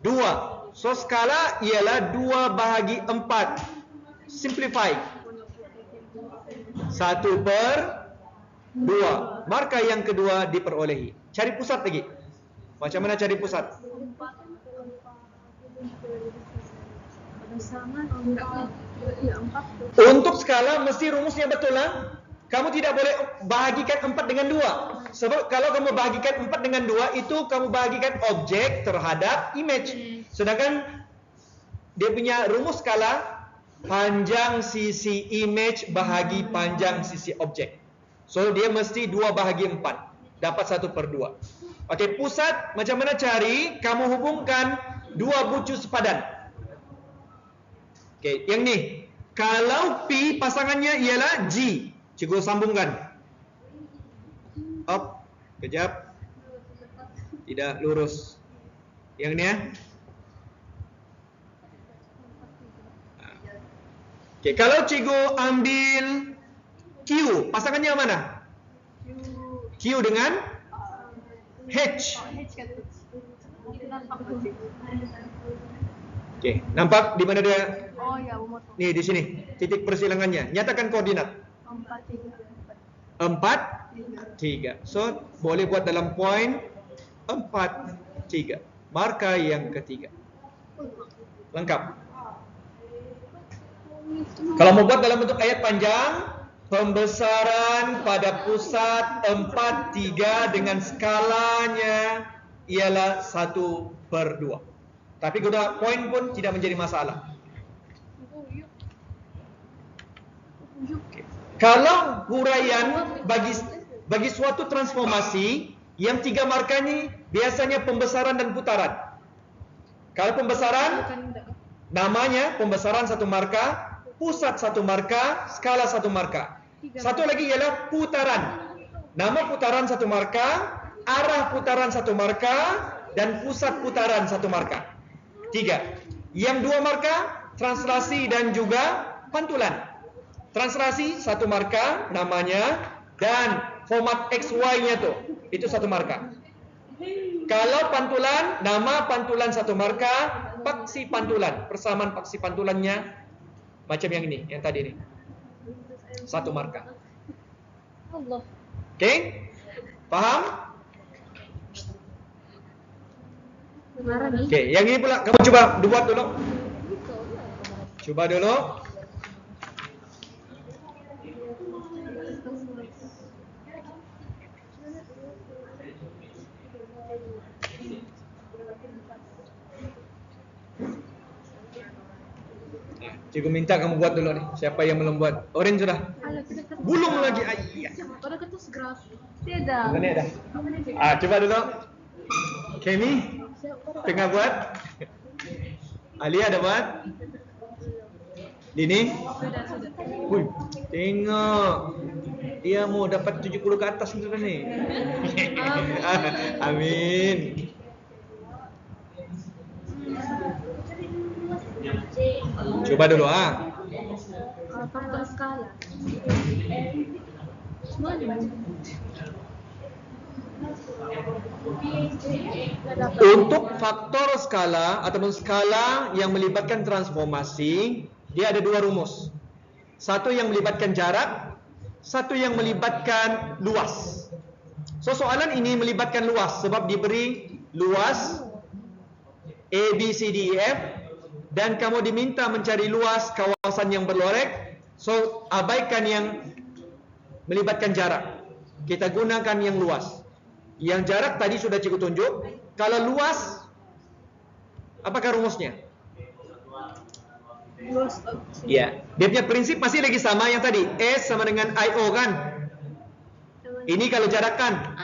Speaker 1: 2. So skala ialah 2 bahagi 4. Simplify. 1/2. Markah yang kedua diperolehi. Cari pusat lagi. Macam mana cari pusat? Untuk skala mesti rumusnya betul lah. Kamu tidak boleh bahagikan 4 dengan 2. Sebab kalau kamu bahagikan 4 dengan 2, itu kamu bahagikan objek terhadap image. Sedangkan dia punya rumus skala panjang sisi image bahagi panjang sisi objek. So dia mesti 2 bahagi 4. Dapat 1/2. Okey, pusat macam mana cari? Kamu hubungkan dua bucu sepadan. Okey, yang ni. Kalau P pasangannya ialah G, cikgu sambungkan. Up, kejap. Tidak lurus. Yang ni Okey, kalau cikgu ambil Q, pasangannya mana? Q dengan H. Okey, nampak di mana dia?
Speaker 2: Oh ya, umur.
Speaker 1: Ni di sini, titik persilangannya. Nyatakan koordinat. 4, 3. So, boleh buat dalam poin 4, 3. Markah yang ketiga. Lengkap. Kalau mau buat dalam bentuk ayat panjang, pembesaran pada pusat 4, 3 dengan skalanya ialah 1/2. Tapi guna poin pun tidak menjadi masalah. Okay. Kalau huraian bagi suatu transformasi yang 3 markah ni biasanya pembesaran dan putaran. Kalau pembesaran, namanya pembesaran 1 markah, pusat 1 markah, skala 1 markah. Satu lagi ialah putaran. Nama putaran 1 markah, arah putaran 1 markah, dan pusat putaran 1 markah. 3. Yang 2 markah, translasi dan juga pantulan. Translasi 1 markah namanya, dan format XY-nya tu, itu 1 markah. Kalau pantulan, nama pantulan 1 markah, paksi pantulan, persamaan paksi pantulannya macam yang ini, yang tadi ni, 1 markah. Okey? Faham? Okey, yang ini pula kamu cuba buat dulu. Cuba dulu. Cikgu minta kamu buat dulu nih. Siapa yang belum buat? Orange sudah. Belum lagi. Ayah.
Speaker 2: Pada kertas graf. Tidak.
Speaker 1: Mana dah? Coba dulu. Kemi tengah buat. Alia ada buat. Dini? Sudah. Tengok. Dia mau dapat 70 ke atas sudah ni. Amin. Coba dulu
Speaker 2: Faktor skala.
Speaker 1: Untuk faktor skala ataupun skala yang melibatkan transformasi, dia ada 2 rumus. Satu yang melibatkan jarak, satu yang melibatkan luas. So soalan ini melibatkan luas sebab diberi luas A, B, C, D, E, F, dan kamu diminta mencari luas kawasan yang berlorek. So abaikan yang melibatkan jarak, kita gunakan yang luas. Yang jarak tadi sudah cikgu tunjuk. Kalau luas, apakah rumusnya? Ya, dia punya prinsip masih lagi sama yang tadi. S sama dengan IO kan? Ini kalau jarak kan?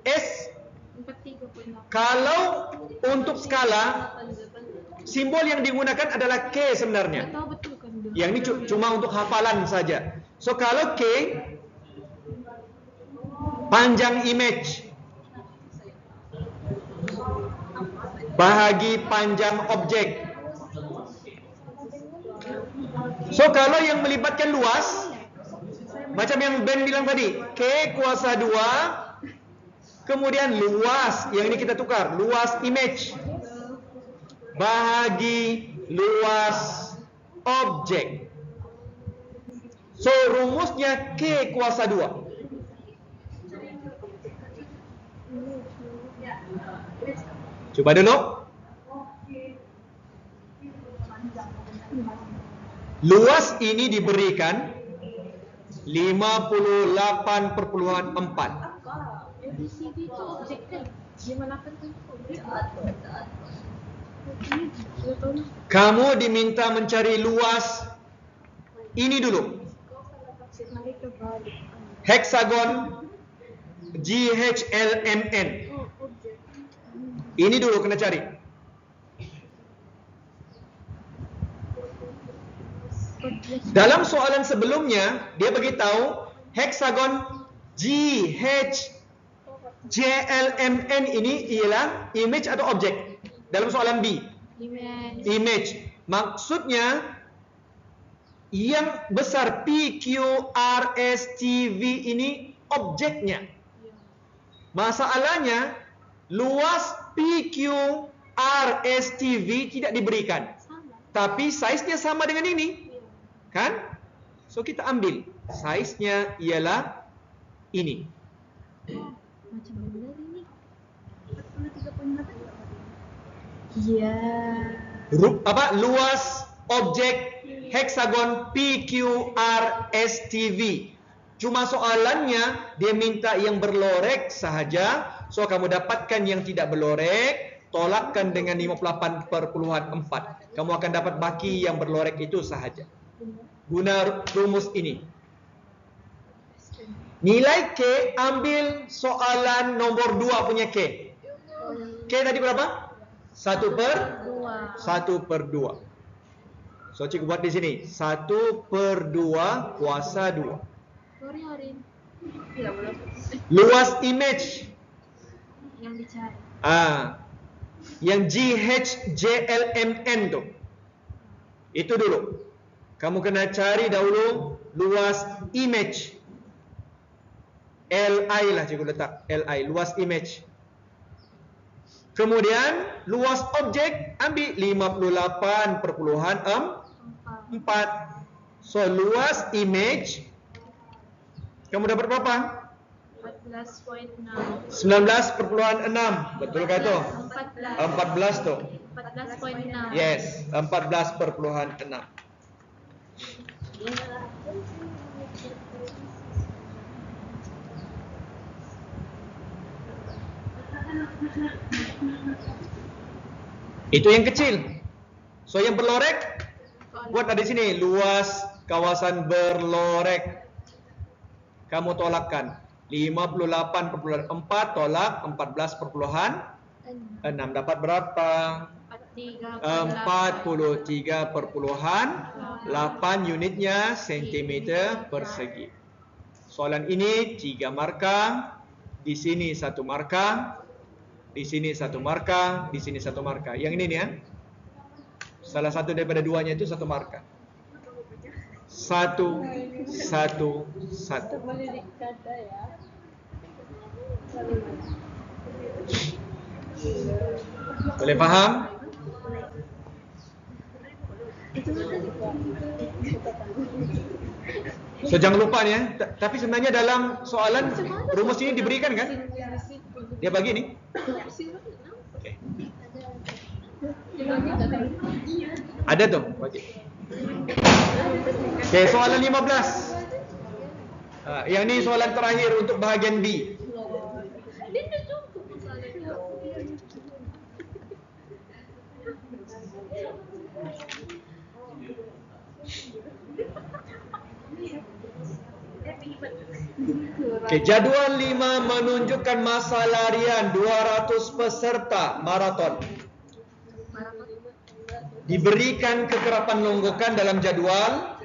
Speaker 1: S. Kalau untuk skala, simbol yang digunakan adalah K sebenarnya. Yang ini cuma untuk hafalan saja. So kalau K, panjang image bahagi panjang objek. So kalau yang melibatkan luas, macam yang Ben bilang tadi, K kuasa 2, kemudian luas, yang ini kita tukar, luas image bahagi luas objek. So rumusnya K kuasa 2. Coba dulu. Luas ini diberikan 58,4.
Speaker 2: ABCD itu objek kan? Dia melakukan objek.
Speaker 1: Kamu diminta mencari luas ini dulu. Heksagon GHLMN. Ini dulu kena cari. Dalam soalan sebelumnya, dia beritahu heksagon GHJLMN ini ialah image atau objek. Dalam soalan B, image. Maksudnya yang besar PQRSTV ini objeknya. Masalahnya luas PQRSTV tidak diberikan, tapi saiznya sama dengan ini, kan? So kita ambil saiznya ialah ini.
Speaker 2: Macam benar ini. 43.8. Iya.
Speaker 1: Luas objek heksagon PQRSTV. Cuma soalannya dia minta yang berlorek sahaja. So kamu dapatkan yang tidak berlorek, tolakkan dengan 58.4. Kamu akan dapat baki yang berlorek itu sahaja. Guna rumus ini. Nilai K, ambil soalan nombor 2 punya K. K tadi berapa? 1/2. So cikgu buat di sini 1/2 kuasa 2. Luas image
Speaker 2: yang dicari.
Speaker 1: Yang GHJLMN tu. Itu dulu. Kamu kena cari dahulu luas image. LI lah cikgu letak. LI, luas image. Kemudian luas objek ambil 58.4. So luas image kamu dapat berapa?
Speaker 2: 14.6.
Speaker 1: 19.6. Betul kah tu? 14 tu.
Speaker 2: 14.6.
Speaker 1: Yes, 14.6. Itu yang kecil. So yang berlorek buat ada di sini luas kawasan berlorek. Kamu tolakkan 58.4 tolak 14.6 dapat berapa? 43.8 unitnya sentimeter persegi. Soalan ini 3 markah, di sini 1 markah, di sini 1 markah, di sini 1 markah. Yang ini nih ya. Salah satu daripada duanya itu 1 markah. 1, 1, 1.
Speaker 2: Boleh dikata ya.
Speaker 1: Boleh faham? So jangan lupa nih ya. Tapi sebenarnya dalam soalan rumus ini diberikan kan? Dia bagi nih. Oke. Ada tuh bagi. Oke, soalan 15. Yang ini soalan terakhir untuk bahagian B. Oke, jadual 5 menunjukkan masa larian 200 peserta maraton. Diberikan kekerapan longgokan dalam jadual.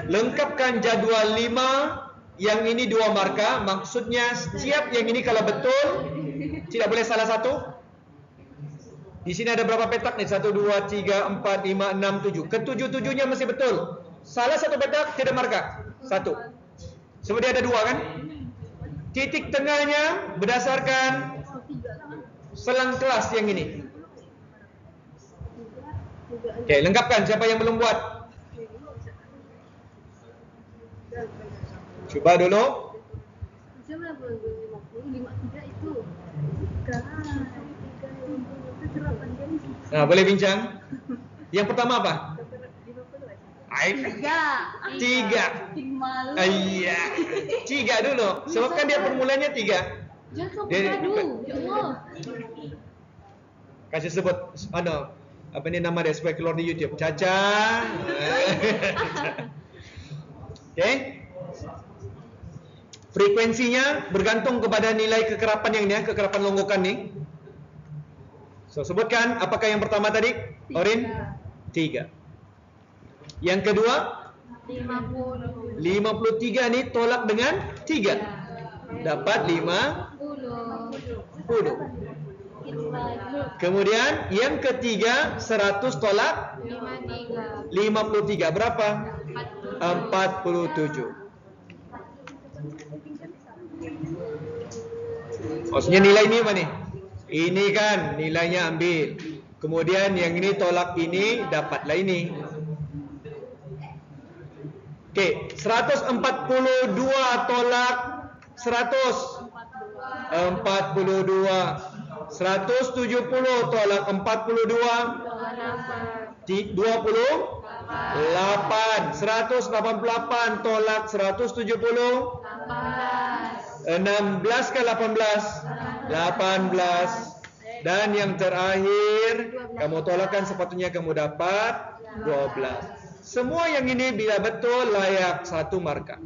Speaker 1: Lengkapkan jadual 5. Yang ini 2 markah. Maksudnya setiap yang ini kalau betul tidak boleh salah satu. Di sini ada berapa petak nih? 1, 2, 3, 4, 5, 6, 7. Ketujuh-tujuhnya mesti betul. Salah satu petak tidak markah. 1. Sebab dia ada 2 kan? Titik tengahnya berdasarkan selang kelas yang ini. Oke, lengkapkan siapa yang belum buat. Cuba dulu. Nah, boleh bincang. Yang pertama apa? 3. Iya. 3 dulu. Sebab kan dia formulanya 3. Kasih sebut apa ni nama dia supaya keluar di YouTube. Caca. Okey. Frekuensinya bergantung kepada nilai kekerapan yang ni, kekerapan longgokan ni. So sebutkan apakah yang pertama tadi? Orin? 3. Yang kedua
Speaker 2: 50.
Speaker 1: 53 ni tolak dengan 3. Dapat 50. Kemudian yang ketiga 100 tolak 53. Berapa? 47. Maksudnya nilai ini apa nih? Ini kan nilainya ambil. Kemudian yang ini tolak ini, dapatlah ini. Okey, 142 tolak 100. 42. 170 tolak 42. 28. 188 tolak 170. 16 ke 18? 18. Dan yang terakhir, kamu tolakkan sepatutnya kamu dapat 12. Semua yang ini bila betul layak 1 markah.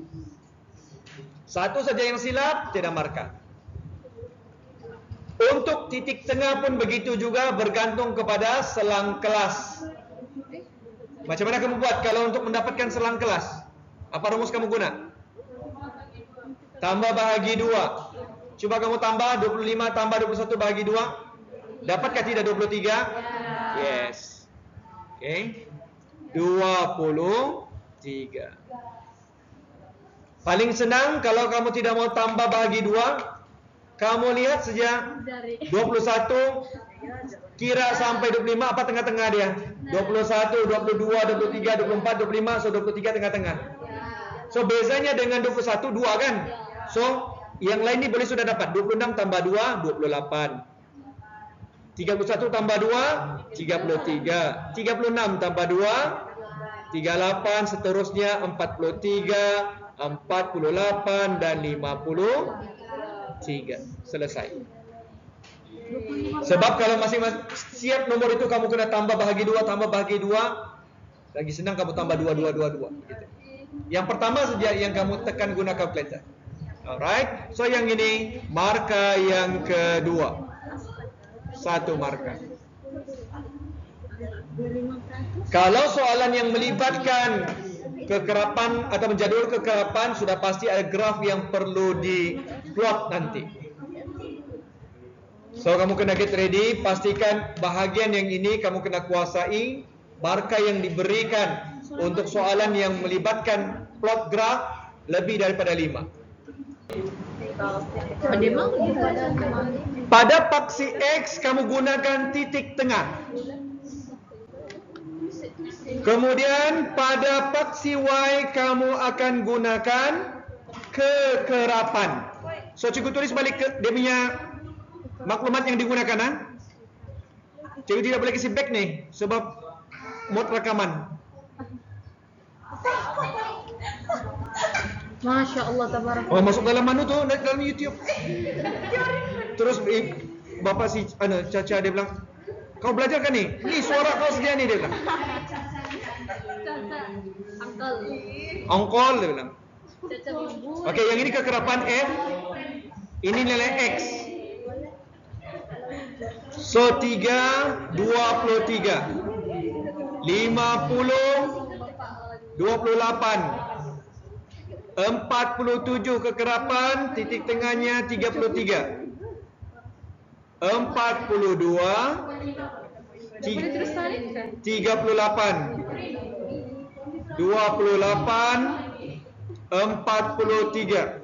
Speaker 1: 1 saja yang silap tidak markah. Untuk titik tengah pun begitu juga, bergantung kepada selang kelas. Macam mana kamu buat kalau untuk mendapatkan selang kelas? Apa rumus kamu guna? Tambah bahagi 2. Cuba kamu tambah 25 tambah 21 bahagi 2. Dapatkah tidak 23? Yes. Okey. 23. Paling senang kalau kamu tidak mau tambah bahagi 2, kamu lihat saja 21 kira sampai 25 apa tengah-tengah dia? 21, 22, 23, 24, 25, so 23 tengah-tengah. So bezanya dengan 21 2 kan? So yang lain ni boleh sudah dapat 26 tambah 2 28. 31 tambah 2 33. 36 tambah 2 38, seterusnya 43, 48 dan 53. Selesai. Sebab kalau masing-masing siap nomor itu kamu kena tambah bahagi 2, tambah bahagi 2. Lagi senang kamu tambah 2 2 2 2 gitu. Yang pertama saja yang kamu tekan guna kalkulator. Alright. So yang ini markah yang kedua. 1 markah. Kalau soalan yang melibatkan kekerapan atau menjadwal kekerapan, sudah pasti ada graf yang perlu diplot nanti. So kamu kena get ready, pastikan bahagian yang ini kamu kena kuasai. Markah yang diberikan untuk soalan yang melibatkan plot graf lebih daripada 5. Pada paksi X kamu gunakan titik tengah. Kemudian pada paksi Y kamu akan gunakan kekerapan. So cikgu tulis balik ke dia punya maklumat yang digunakan ha? Cikgu tidak boleh kasi back ni sebab mod rakaman.
Speaker 2: Masya Allah tabarak.
Speaker 1: Oh masuk dalam mana tu? Dalam YouTube. Terus bapak si Caca dia bilang, kau belajar kan ni? Ni suara kau sedia ni dia bilang. Angkol dia bilang. Okey, yang ini kekerapan F. Ini nilai X. So 3 23 50 28 47 kekerapan, titik tengahnya 33. 42 38 28 43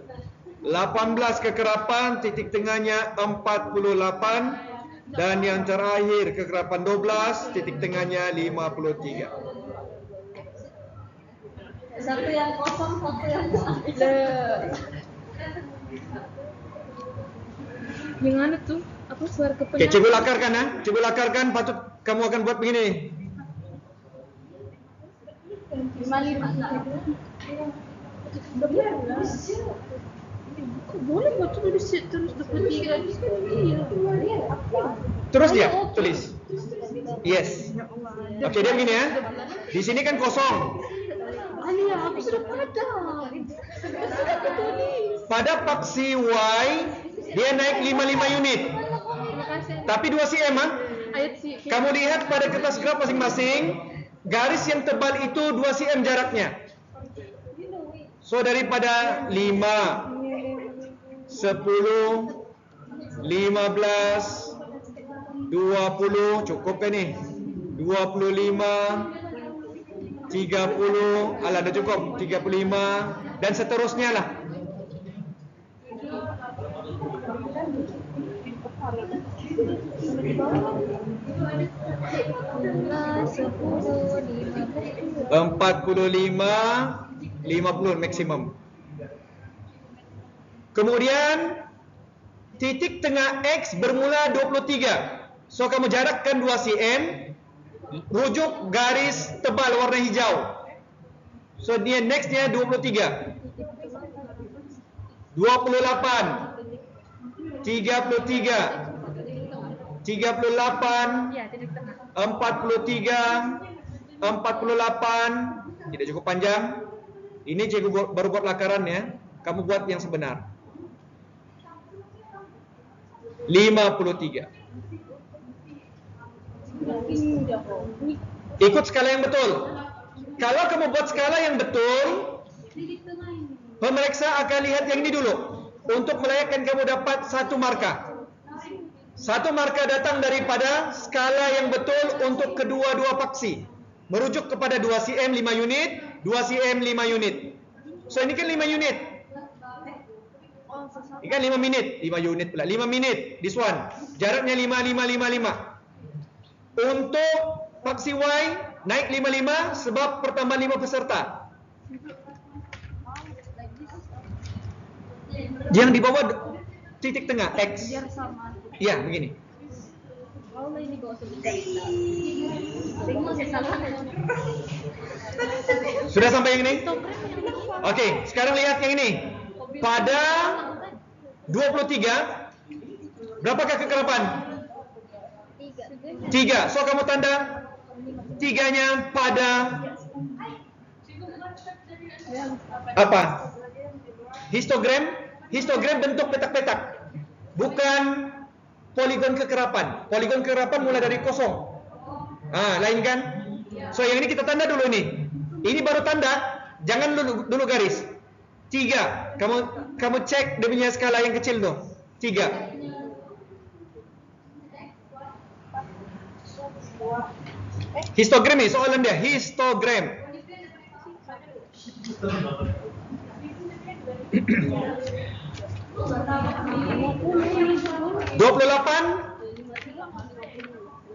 Speaker 1: 18 kekerapan, titik tengahnya 48. Dan yang terakhir kekerapan 12, titik tengahnya 53.
Speaker 2: Satu yang kosong, satu yang yang mana tuh? Apa suara kepenyan?
Speaker 1: Okey, cikgu lakarkan ha. Cikgu lakarkan, patut kamu akan buat begini.
Speaker 2: 5. Boleh buat terus 23.
Speaker 1: Terus dia tulis. Yes. Okey, dia begini ya. Di sini kan kosong.
Speaker 2: Alia, aku sudah pada. Sudah tulis.
Speaker 1: Pada paksi Y dia naik 55 unit.
Speaker 2: Terima kasih.
Speaker 1: Tapi 2 cm ha.
Speaker 2: Ayat si.
Speaker 1: Kamu lihat pada kertas graf masing-masing garis yang tebal itu 2 cm jaraknya. So daripada 5, 10, 15, 20, cukup kan ni? 25, 30, alah dah cukup, 35 dan seterusnya lah. Empat puluh lima, 50 maksimum. Kemudian titik tengah X bermula 23. So kamu jarakkan 2 cm, rujuk garis tebal warna hijau. So dia nextnya 23, 28, 33, 38, 43, 48. Tidak cukup panjang. Ini cikgu baru buat lakaran ya. Kamu buat yang sebenar. 53. Ikut skala yang betul. Kalau kamu buat skala yang betul, pemeriksa akan lihat yang ini dulu. Untuk melayakan kamu dapat 1 markah. 1 markah datang daripada skala yang betul untuk kedua-dua paksi. Merujuk kepada 2 cm 5 unit, 2 cm 5 unit. So ini kan 5 unit. Ini kan 5 minit, 5 unit pula. 5 minit, this one. Jaraknya 5, 5, 5, 5. Untuk paksi Y, naik 5, 5 sebab pertambahan 5 peserta. Yang di bawah titik tengah, X. Ya, begini. Sudah sampai yang ini? Oke, sekarang lihat yang ini. Pada 23, berapakah kekerapan? 3. So kamu tanda 3-nya pada apa? Histogram. Histogram bentuk petak-petak, bukan poligon kekerapan. Poligon kekerapan mulai dari kosong. Lain kan? So yang ini kita tanda dulu ini. Ini baru tanda, jangan dulu garis. 3. Kamu cek dia punya skala yang kecil tuh. 3. Histogram ni soalan dia, histogram. 28,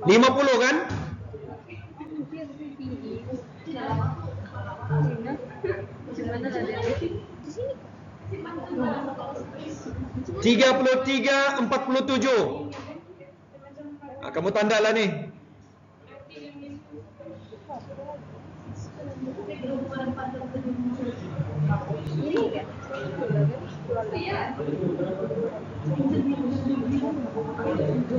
Speaker 1: 50 kan? 33, 47. Kamu tandalah ni.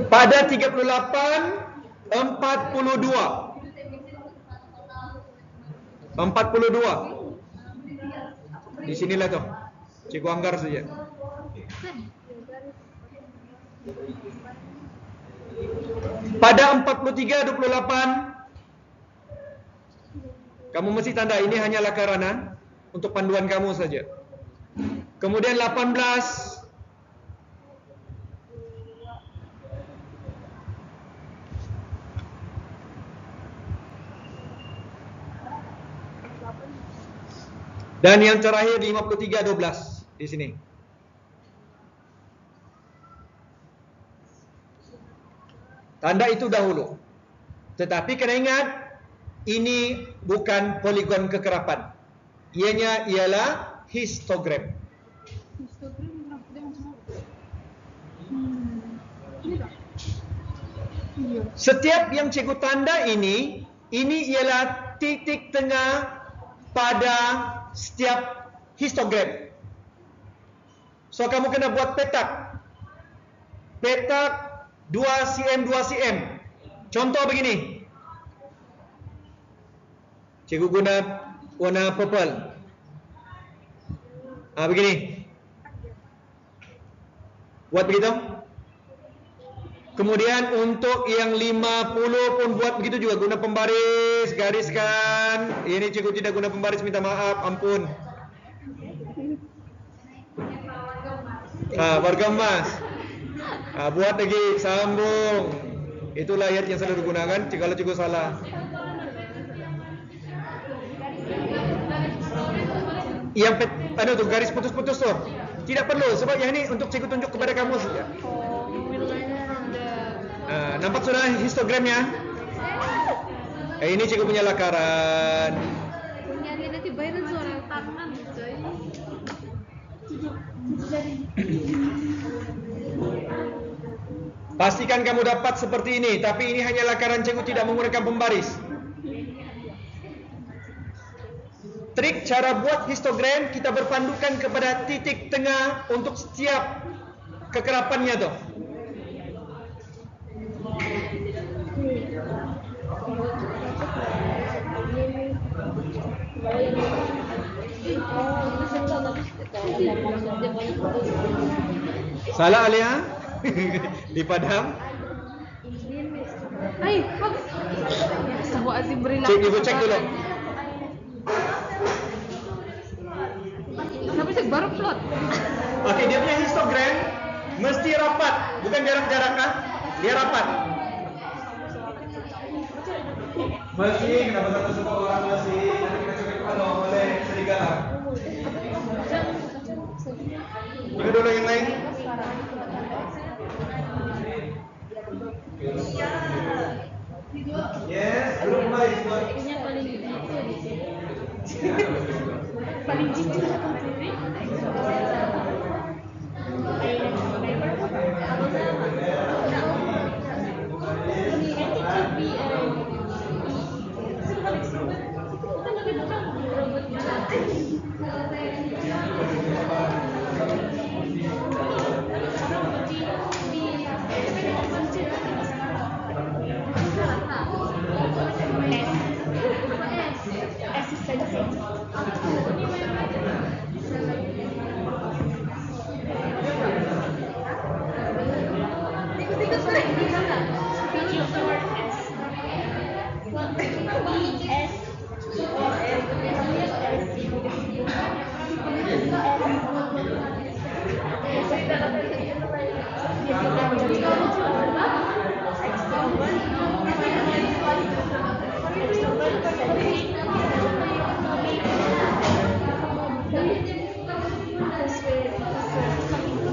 Speaker 1: Pada 38, 42. 42. Di sinilah tuh. Cikgu anggar saja. Pada 43, 28. Kamu mesti tanda, ini hanya lakaran untuk panduan kamu saja. Kemudian 18. Dan yang terakhir 53, 12 di sini. Tanda itu dahulu. Tetapi kena ingat, ini bukan poligon kekerapan. Ianya ialah histogram. Setiap yang cikgu tanda ini ialah titik tengah pada setiap histogram. So kamu kena buat petak. Petak 2 cm 2 cm. Contoh begini. Cikgu guna warna purple. Begini. Buat begitu. Kemudian untuk yang 50 pun buat begitu juga, guna pembaris, gariskan. Ini cikgu tidak guna pembaris, minta maaf, ampun. Warga emas. Buat lagi, sambung. Itulah ayat yang selalu digunakan kalau cikgu salah. Yang tuh garis putus-putus tuh tidak perlu, sebab yang ini untuk cikgu tunjuk kepada kamu saja. Nampak sudah histogramnya? Ini cikgu punya lakaran.
Speaker 2: Punya dia nanti bayaran suara tangan, coy.
Speaker 1: Pastikan kamu dapat seperti ini, tapi ini hanya lakaran, cikgu tidak menggunakan pembaris. Trik cara buat histogram, kita berpandukan kepada titik tengah untuk setiap kekerapannya tuh. Salah Alia? Dipadam? Cek, ibu cek dulu.
Speaker 2: Tapi saya baru plot.
Speaker 1: Oke, dia punya histogram mesti rapat, bukan jarak-jarak kan? Dia rapat. Masih, kenapa satu semua orang masih? Nanti kita coba kalau oleh serigala. Ini dulu yang lain. Yes, belum baik.
Speaker 2: Ini paling jijik di sini. Paling jijik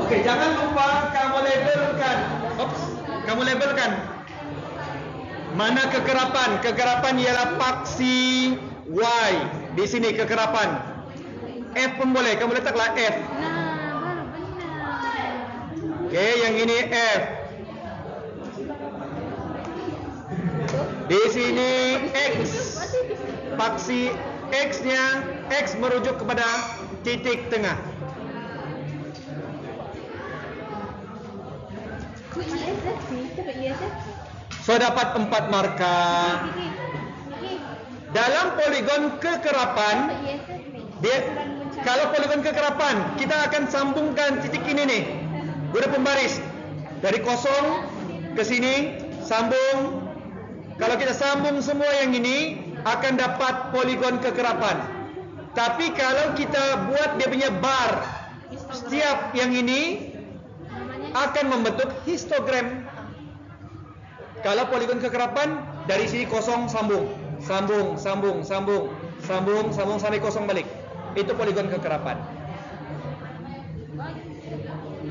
Speaker 1: Oke, jangan lupa kamu labelkan. Kamu labelkan. Mana kekerapan? Kekerapan ialah paksi Y. Di sini kekerapan. F pun boleh. Kamu letaklah F. Oke, yang ini F. Di sini X. Paksi X-nya, X merujuk kepada titik tengah. So dapat 4 markah. Dalam poligon kekerapan, kalau poligon kekerapan, kita akan sambungkan titik ini nih. Guna pembaris. Dari kosong ke sini, sambung. Kalau kita sambung semua yang ini, akan dapat poligon kekerapan. Tapi kalau kita buat dia punya bar, setiap yang ini akan membentuk histogram. Kalau poligon kekerapan, dari sini kosong sambung, sambung, sambung, sambung, sambung, sambung sampai kosong balik. Itu poligon kekerapan.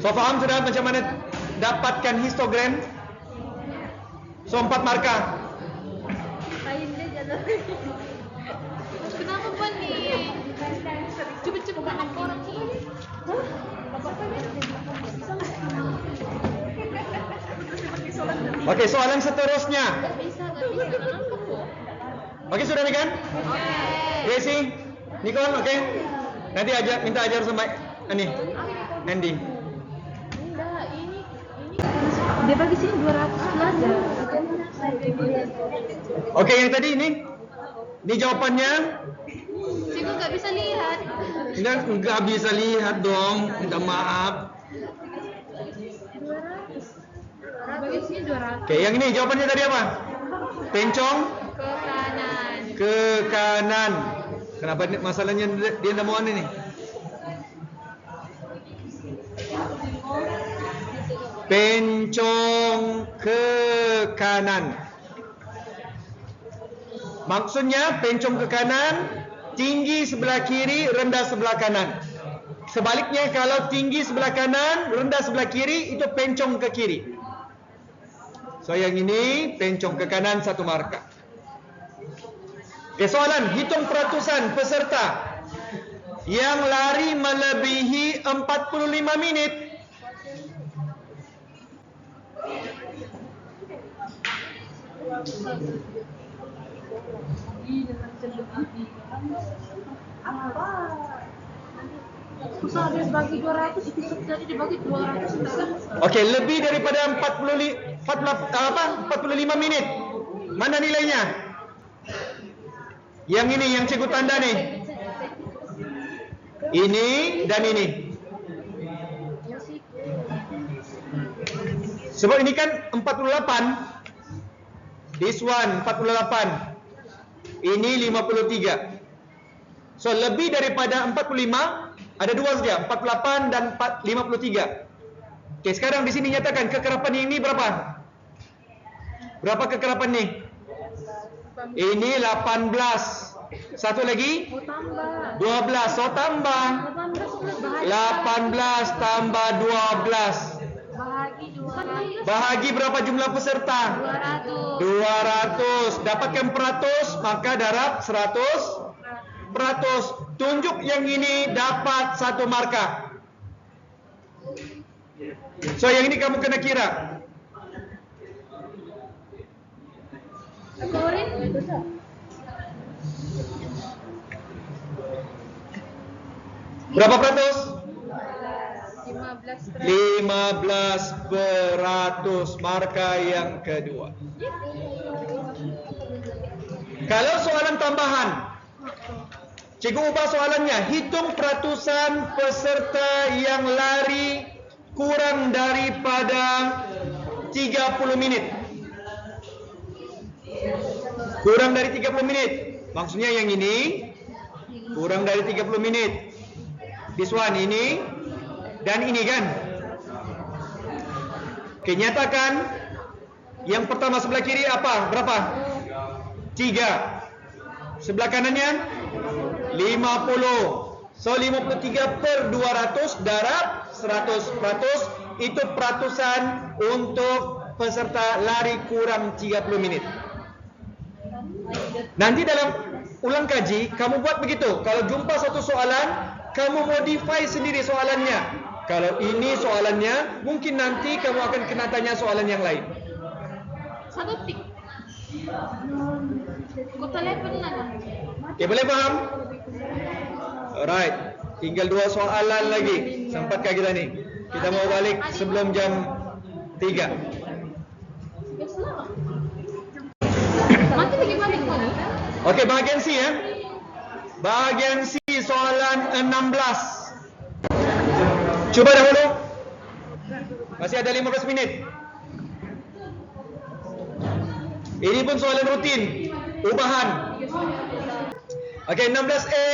Speaker 1: So faham sudah macam mana dapatkan histogram? So 4 markah.
Speaker 2: Kenapa Pak nih? Coba-coba anak orang ini.
Speaker 1: Oke, soalan seterusnya. Oke, sudah nih kan?
Speaker 2: Oke.
Speaker 1: Gracie, Nicole, oke? Nanti minta ajar sama Andy.
Speaker 2: Enggak, ini dia bagi sini 200 pelajar.
Speaker 1: Oke, yang tadi ini jawabannya.
Speaker 2: Cikgu nggak bisa lihat.
Speaker 1: Nggak bisa lihat dong. Minta maaf.
Speaker 2: 200 Habisnya 200.
Speaker 1: Oke, yang ini jawabannya tadi apa? Pencong
Speaker 2: Ke kanan.
Speaker 1: ke kanan. Kenapa masalahnya dia tidak mau ini? Pencong ke kanan. Maksudnya pencong ke kanan, tinggi sebelah kiri, rendah sebelah kanan. Sebaliknya kalau tinggi sebelah kanan, rendah sebelah kiri, itu pencong ke kiri. So yang ini pencong ke kanan 1 markah. Oke, soalan hitung peratusan peserta yang lari melebihi 45 minit.
Speaker 2: Susah habis bagi 200 bisa jadi dibagi 200.
Speaker 1: Oke, lebih daripada 45 menit. Mana nilainya? Yang ini yang cikgu tanda nih. Ini dan ini. Sebab ini kan 48. This one 48. Ini 53. So lebih daripada 45, ada 2 saja, 48 dan 53. Oke, sekarang di sini nyatakan kekerapan ini berapa? Berapa kekerapan ni? Ini 18. Satu lagi? 12. So tambah 18 tambah 12. Bahagi berapa jumlah peserta? 200. Dapatkan peratus, maka darab 100 peratus. Tunjuk yang ini dapat 1 markah. So yang ini kamu kena kira. Berapa peratus? 15 peratus. Markah yang kedua. Kalau soalan tambahan, cikgu ubah soalannya. Hitung peratusan peserta yang lari kurang daripada 30 minit. Kurang dari 30 menit. Maksudnya yang ini kurang dari 30 menit. This one ini dan ini kan. Oke, nyatakan yang pertama sebelah kiri apa? Berapa? 3. Sebelah kanannya 50. So 53 per 200 darab 100%. Itu peratusan untuk peserta lari kurang 30 menit. Nanti dalam ulang kaji kamu buat begitu. Kalau jumpa satu soalan, kamu modify sendiri soalannya. Kalau ini soalannya, mungkin nanti kamu akan kena tanya soalan yang lain.
Speaker 2: Satu tik. Kau telepon lah.
Speaker 1: Okay, boleh faham? Alright, tinggal 2 soalan lagi. Sempatkah kita ni? Kita mau balik sebelum jam 3.
Speaker 2: Nanti pergi balik mana?
Speaker 1: Okey, bahagian C ya. Bahagian C soalan 16. Cuba dahulu. Masih ada 15 minit. Ini pun soalan rutin, ubahan. Okey, 16A.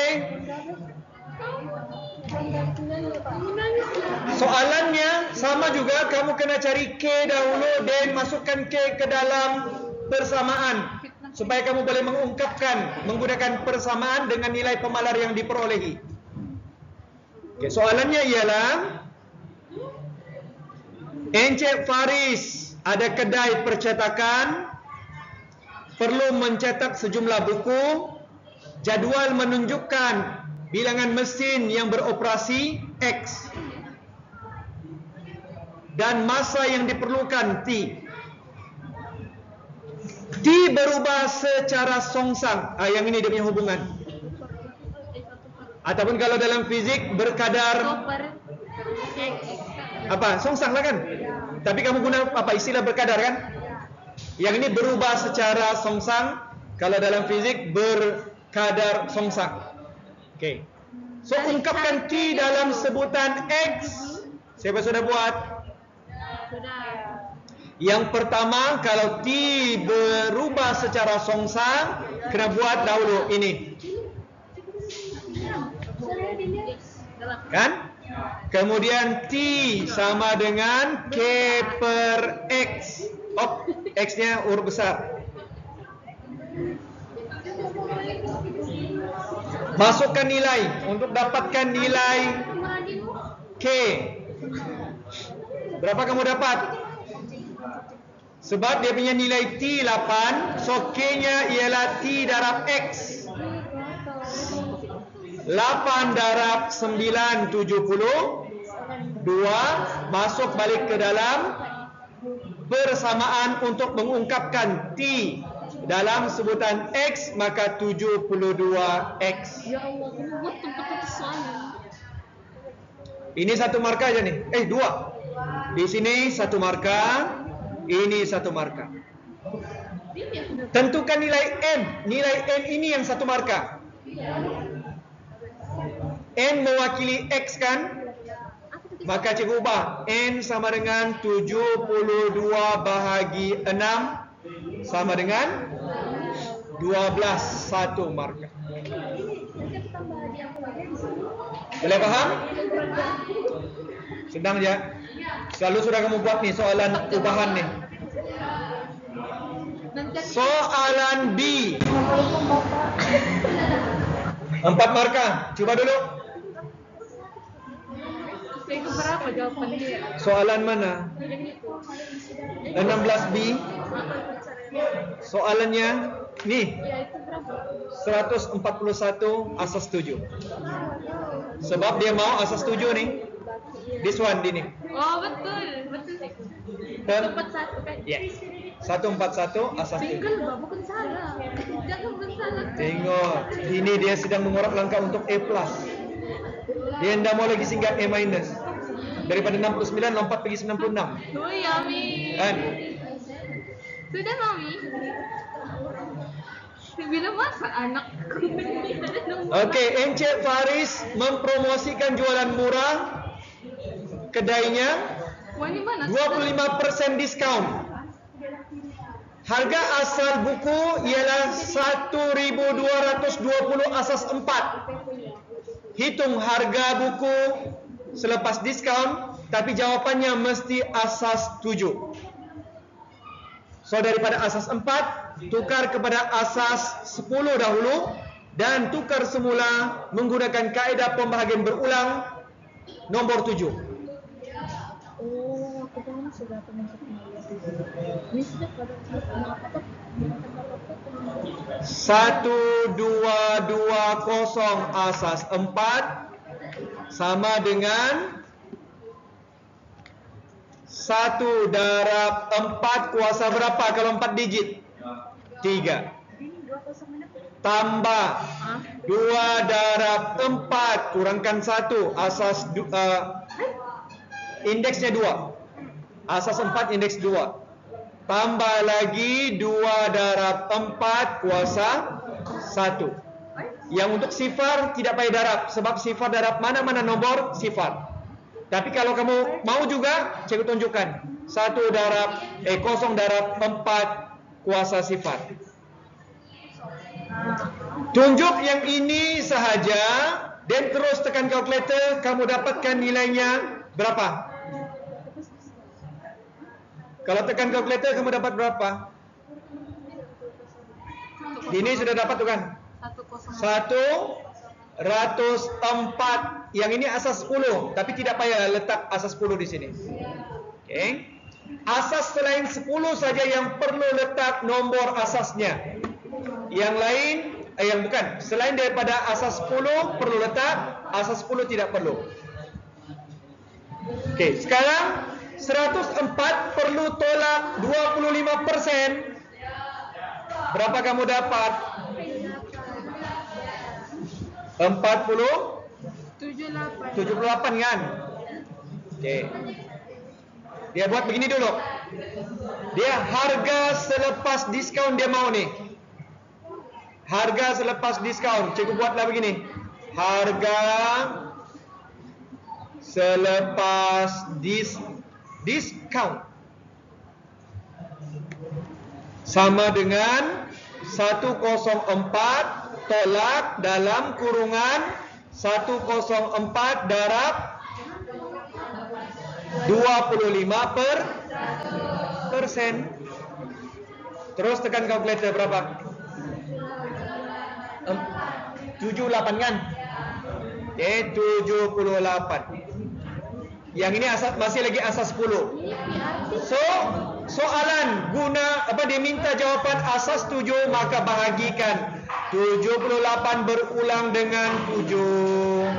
Speaker 1: Soalannya sama juga, kamu kena cari K dahulu dan masukkan K ke dalam persamaan supaya kamu boleh mengungkapkan menggunakan persamaan dengan nilai pemalar yang diperolehi. Okay, soalannya ialah Encik Faris ada kedai percetakan, perlu mencetak sejumlah buku, jadual menunjukkan bilangan mesin yang beroperasi X dan masa yang diperlukan T. T berubah secara songsang. Yang ini dia punya hubungan. Ataupun kalau dalam fizik berkadar apa? Songsang lah kan? Tapi kamu guna apa istilah berkadar kan? Yang ini berubah secara songsang. Kalau dalam fizik berkadar songsang. Okey. So ungkapkan T dalam sebutan X. Siapa sudah buat?
Speaker 2: Sudah.
Speaker 1: Yang pertama, kalau T berubah secara songsang, kena buat dahulu ini. Kan? Kemudian T sama dengan K per X. Oh, X-nya huruf besar. Masukkan nilai untuk dapatkan nilai K. Berapa kamu dapat? Sebab dia punya nilai T 8, so K-nya ialah T darab X. 8 darab 9, 72. Masuk balik ke dalam persamaan untuk mengungkapkan T dalam sebutan X, maka 72X.
Speaker 2: Ya Allah, kamu buat tempat soalnya.
Speaker 1: Ini satu marka aja nih. Dua. Di sini satu marka, ini satu marka. Tentukan nilai N. Nilai N ini yang satu marka. N mewakili X kan? Maka cikgu ubah. N sama dengan 72 bahagi 6 sama dengan 12. Satu marka. Boleh paham? Sedang je. Selalu sudah kamu buat nih soalan ubahan nih. Soalan B. 4 marka. Coba dulu.
Speaker 2: Itu berapa jawaban dia?
Speaker 1: Soalan mana? 16B. Soalannya nih.
Speaker 2: Ya, itu berapa?
Speaker 1: 141 asas 7. Sebab dia mau asas 7 nih. This one ini.
Speaker 2: Oh, betul. Betul. 141 kan?
Speaker 1: Ya. 141 asas 7.
Speaker 2: Tinggal bukan salah. Jangan bersalah.
Speaker 1: Tengok, ini dia sedang mengorak langkah untuk A+. Dia tidak mau lagi singgah A-. Daripada 69 lompat pergi 96.
Speaker 2: Oh ya, Mi.
Speaker 1: Kan?
Speaker 2: Sudah, Mami. Bila masa anakku.
Speaker 1: Okey, Encik Faris mempromosikan jualan murah kedainya.
Speaker 2: Wah, ini mana?
Speaker 1: 25% diskaun. Harga asal buku ialah 1.220 asas 4. Hitung harga buku selepas diskaun, tapi jawapannya mesti asas 7. So daripada asas 4, tukar kepada asas 10 dahulu dan tukar semula menggunakan kaedah pembahagian berulang nombor 7.
Speaker 2: Oh, aku paham sudah ini sudah pada
Speaker 1: 1220 asas 4 sama dengan 1 darab 4 kuasa berapa kalau 4 digit? 3. Tambah 2 darab 4 kurangkan 1 asas indeksnya 2. Asas 4 indeks 2. Tambah lagi 2 darab 4 kuasa 1. Yang untuk sifar tidak payah darab, sebab sifar darab mana-mana nombor sifar. Tapi kalau kamu mau juga, cikgu tunjukkan 0 darab 4 kuasa sifar. Tunjuk yang ini sahaja dan terus tekan kalkulator, kamu dapatkan nilainya berapa? Kalau tekan kalkulator kamu dapat berapa? Ini sudah dapat tu kan? 104. Yang ini asas 10, tapi tidak payah letak asas 10 di sini. Okey. Asas selain 10 saja yang perlu letak nombor asasnya. Yang lain yang bukan, selain daripada asas 10 perlu letak, asas 10 tidak perlu. Okey, sekarang 104 perlu tolak 25%. Berapa kamu dapat? 78 kan? Okey. Dia buat begini dulu. Dia harga selepas diskaun dia mau nih. Harga selepas diskaun. Cikgu buatlah begini. Harga selepas diskaun. sama dengan 104 tolak dalam kurungan 104 darab 25%. Terus tekan kalkulator berapa? 78 kan? Oke, 78. Yang ini masih lagi asas 10. So, soalan dia minta jawapan asas 7, maka bahagikan 78 berulang dengan 7.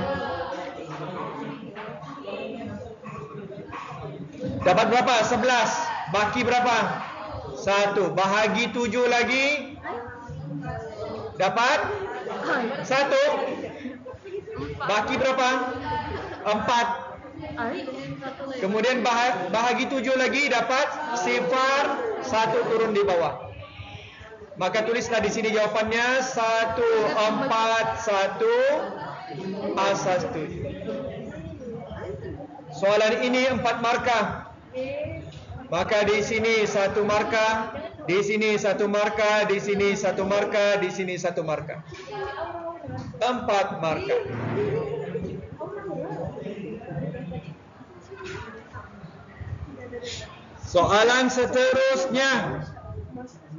Speaker 1: Dapat berapa? 11. Baki berapa? 1. Bahagi 7 lagi. Dapat 1. Baki berapa? 4. Kemudian bahagi 7 lagi, dapat sifar 1 turun di bawah. Maka tulislah di sini jawapannya 141 asas 7. Soalan ini 4 markah. Maka di sini 1 markah, di sini 1 markah, di sini 1 markah, di sini 1 markah. 4 markah. Soalan seterusnya.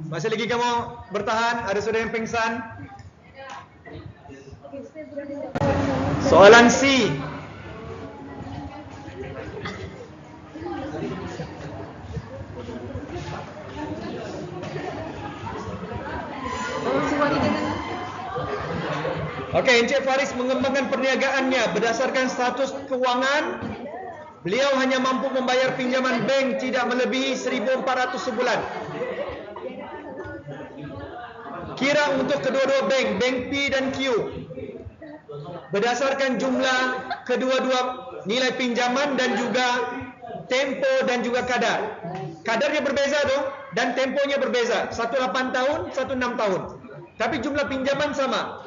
Speaker 1: Masih lagi kamu bertahan? Ada saudara yang pingsan? Soalan C. Okey, Encik Faris mengembangkan perniagaannya berdasarkan status kewangan. Beliau hanya mampu membayar pinjaman bank tidak melebihi 1,400 sebulan. Kira untuk kedua-dua bank, bank P dan Q, berdasarkan jumlah kedua-dua nilai pinjaman dan juga tempo dan juga kadar. Kadarnya berbeza tu dan temponya berbeza. Satu 8 tahun, satu 6 tahun. Tapi jumlah pinjaman sama.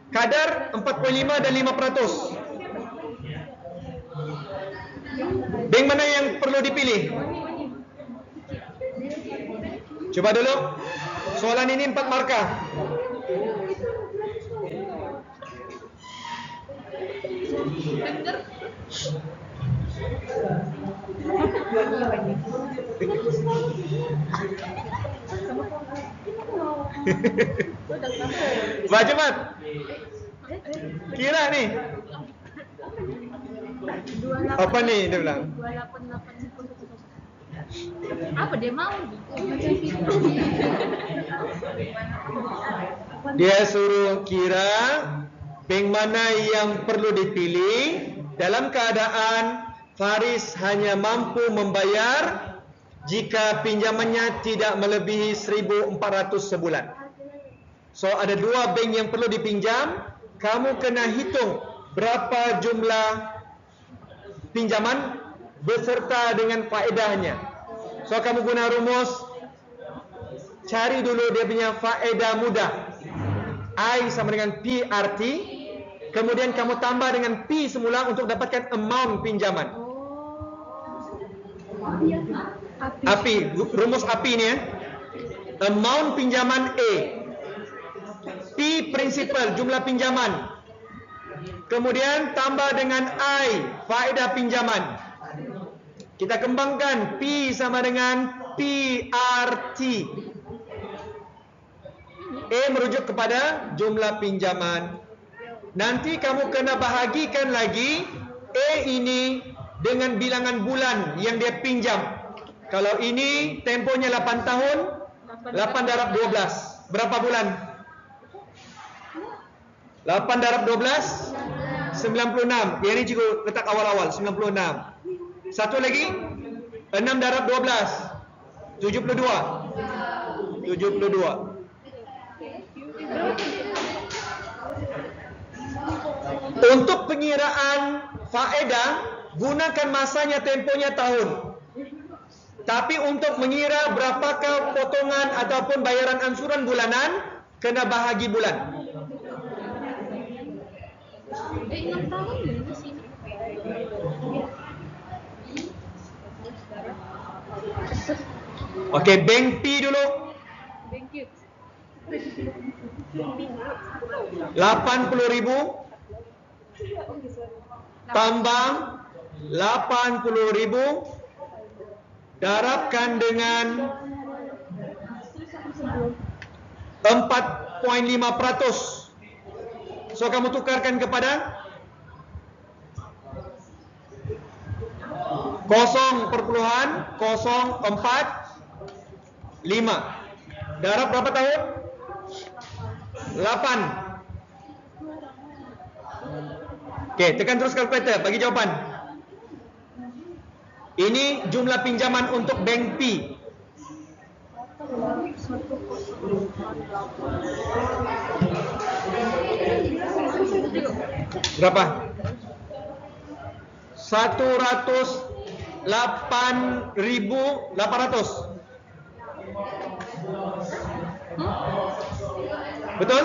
Speaker 1: Kadar 4.5 dan 5%. Bank mana yang perlu dipilih? Coba dulu. Soalan ini 4 markah. Baca cepat. Kira nih. Apa nih dia bilang?
Speaker 2: 288. Apa dia mau?
Speaker 1: Dia suruh kira bank mana yang perlu dipilih dalam keadaan Faris hanya mampu membayar jika pinjamannya tidak melebihi 1.400 sebulan. So ada 2 bank yang perlu dipinjam. Kamu kena hitung berapa jumlah pinjaman beserta dengan faedahnya. So kamu guna rumus, cari dulu dia punya faedah mudah. I sama dengan PRT. Kemudian kamu tambah dengan P semula untuk dapatkan amount pinjaman. API, rumus API ni ya. Amount pinjaman A. P principal, jumlah pinjaman. Kemudian tambah dengan I, faedah pinjaman. Kita kembangkan P sama dengan PRT. A merujuk kepada jumlah pinjaman. Nanti kamu kena bahagikan lagi A ini dengan bilangan bulan yang dia pinjam. Kalau ini temponya 8 tahun, 8 darab 12. Berapa bulan? 8 darab 12, 96. Yang ini cikgu letak awal-awal, 96. Satu lagi, 6 darab 12, 72. 72. Untuk pengiraan faedah, gunakan masanya temponya tahun. Tapi untuk mengira berapakah potongan ataupun bayaran ansuran bulanan, kena bahagi bulan.
Speaker 2: 6 tahun di sini.
Speaker 1: Okey, bank P dulu.
Speaker 2: Thank you.
Speaker 1: 80,000 tambah 80,000 darabkan dengan 4.5%. So kamu tukarkan kepada 0.045. Darab berapa tahun? 8. Okey, tekan terus kalkulator, bagi jawapan. Ini jumlah pinjaman untuk bank P. Berapa? 108.800. Betul?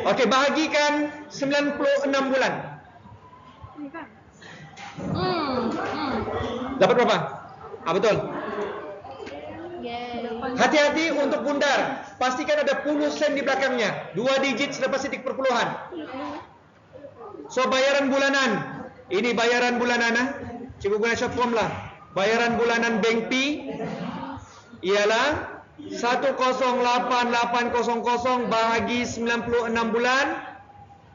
Speaker 1: Okey, bahagikan 96 bulan. Dapat berapa? Betul. Hati-hati untuk bundar. Pastikan ada puluh sen di belakangnya. 2 digit selepas titik perpuluhan. So bayaran bulanan. Ini bayaran bulanan. Cikgu guna short form lah. Bayaran bulanan bank P ialah 108,800 bahagi 96 bulan.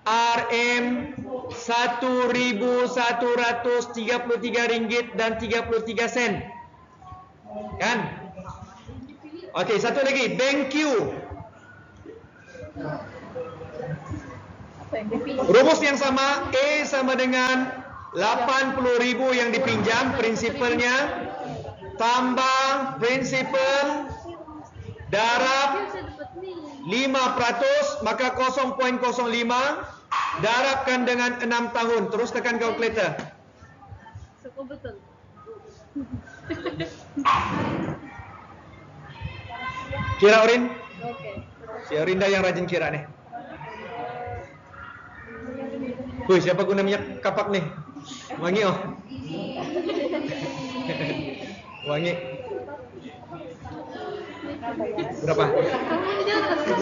Speaker 1: RM RM1.133 kan? Okey, satu lagi bank Q. Rumus yang sama, A sama dengan 80,000 yang dipinjam prinsipalnya tambah prinsipal darab 5%, maka 0.05 darabkan dengan 6 tahun. Terus tekan kalkulator.
Speaker 2: Cukup betul.
Speaker 1: Kira Orin?
Speaker 2: Okey.
Speaker 1: Si Orinda yang rajin kira nih. Siapa guna minyak kapak nih? Wangi oh. Wangi. Berapa?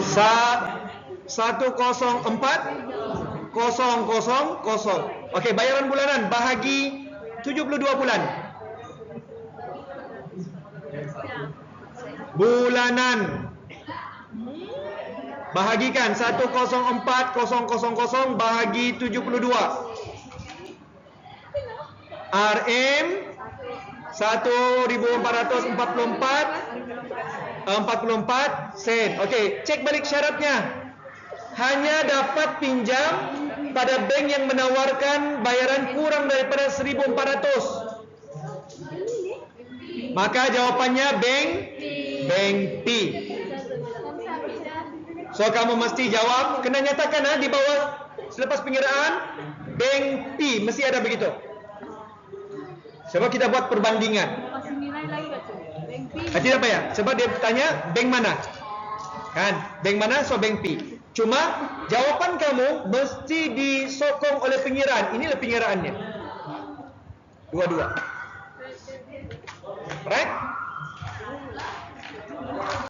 Speaker 1: 104,000. Okey, bayaran bulanan bahagi 72 bulan. Bulanan. Bahagikan 104,000 bahagi 72. RM 1.444 sen. Okey, cek balik syaratnya. Hanya dapat pinjam pada bank yang menawarkan bayaran kurang daripada 1.400. Maka jawapannya bank P. So kamu mesti jawab, kena nyatakan di bawah selepas pengiraan bank P, mesti ada begitu. Sebab kita buat perbandingan.
Speaker 2: Kasih nilai lagi tak? Bank P.
Speaker 1: Tidak payah, sebab dia tanya bank mana. Kan? Bank mana? So bank P. Cuma jawapan kamu mesti disokong oleh pengiraan. Inilah pengiraannya. Dua-dua. Right?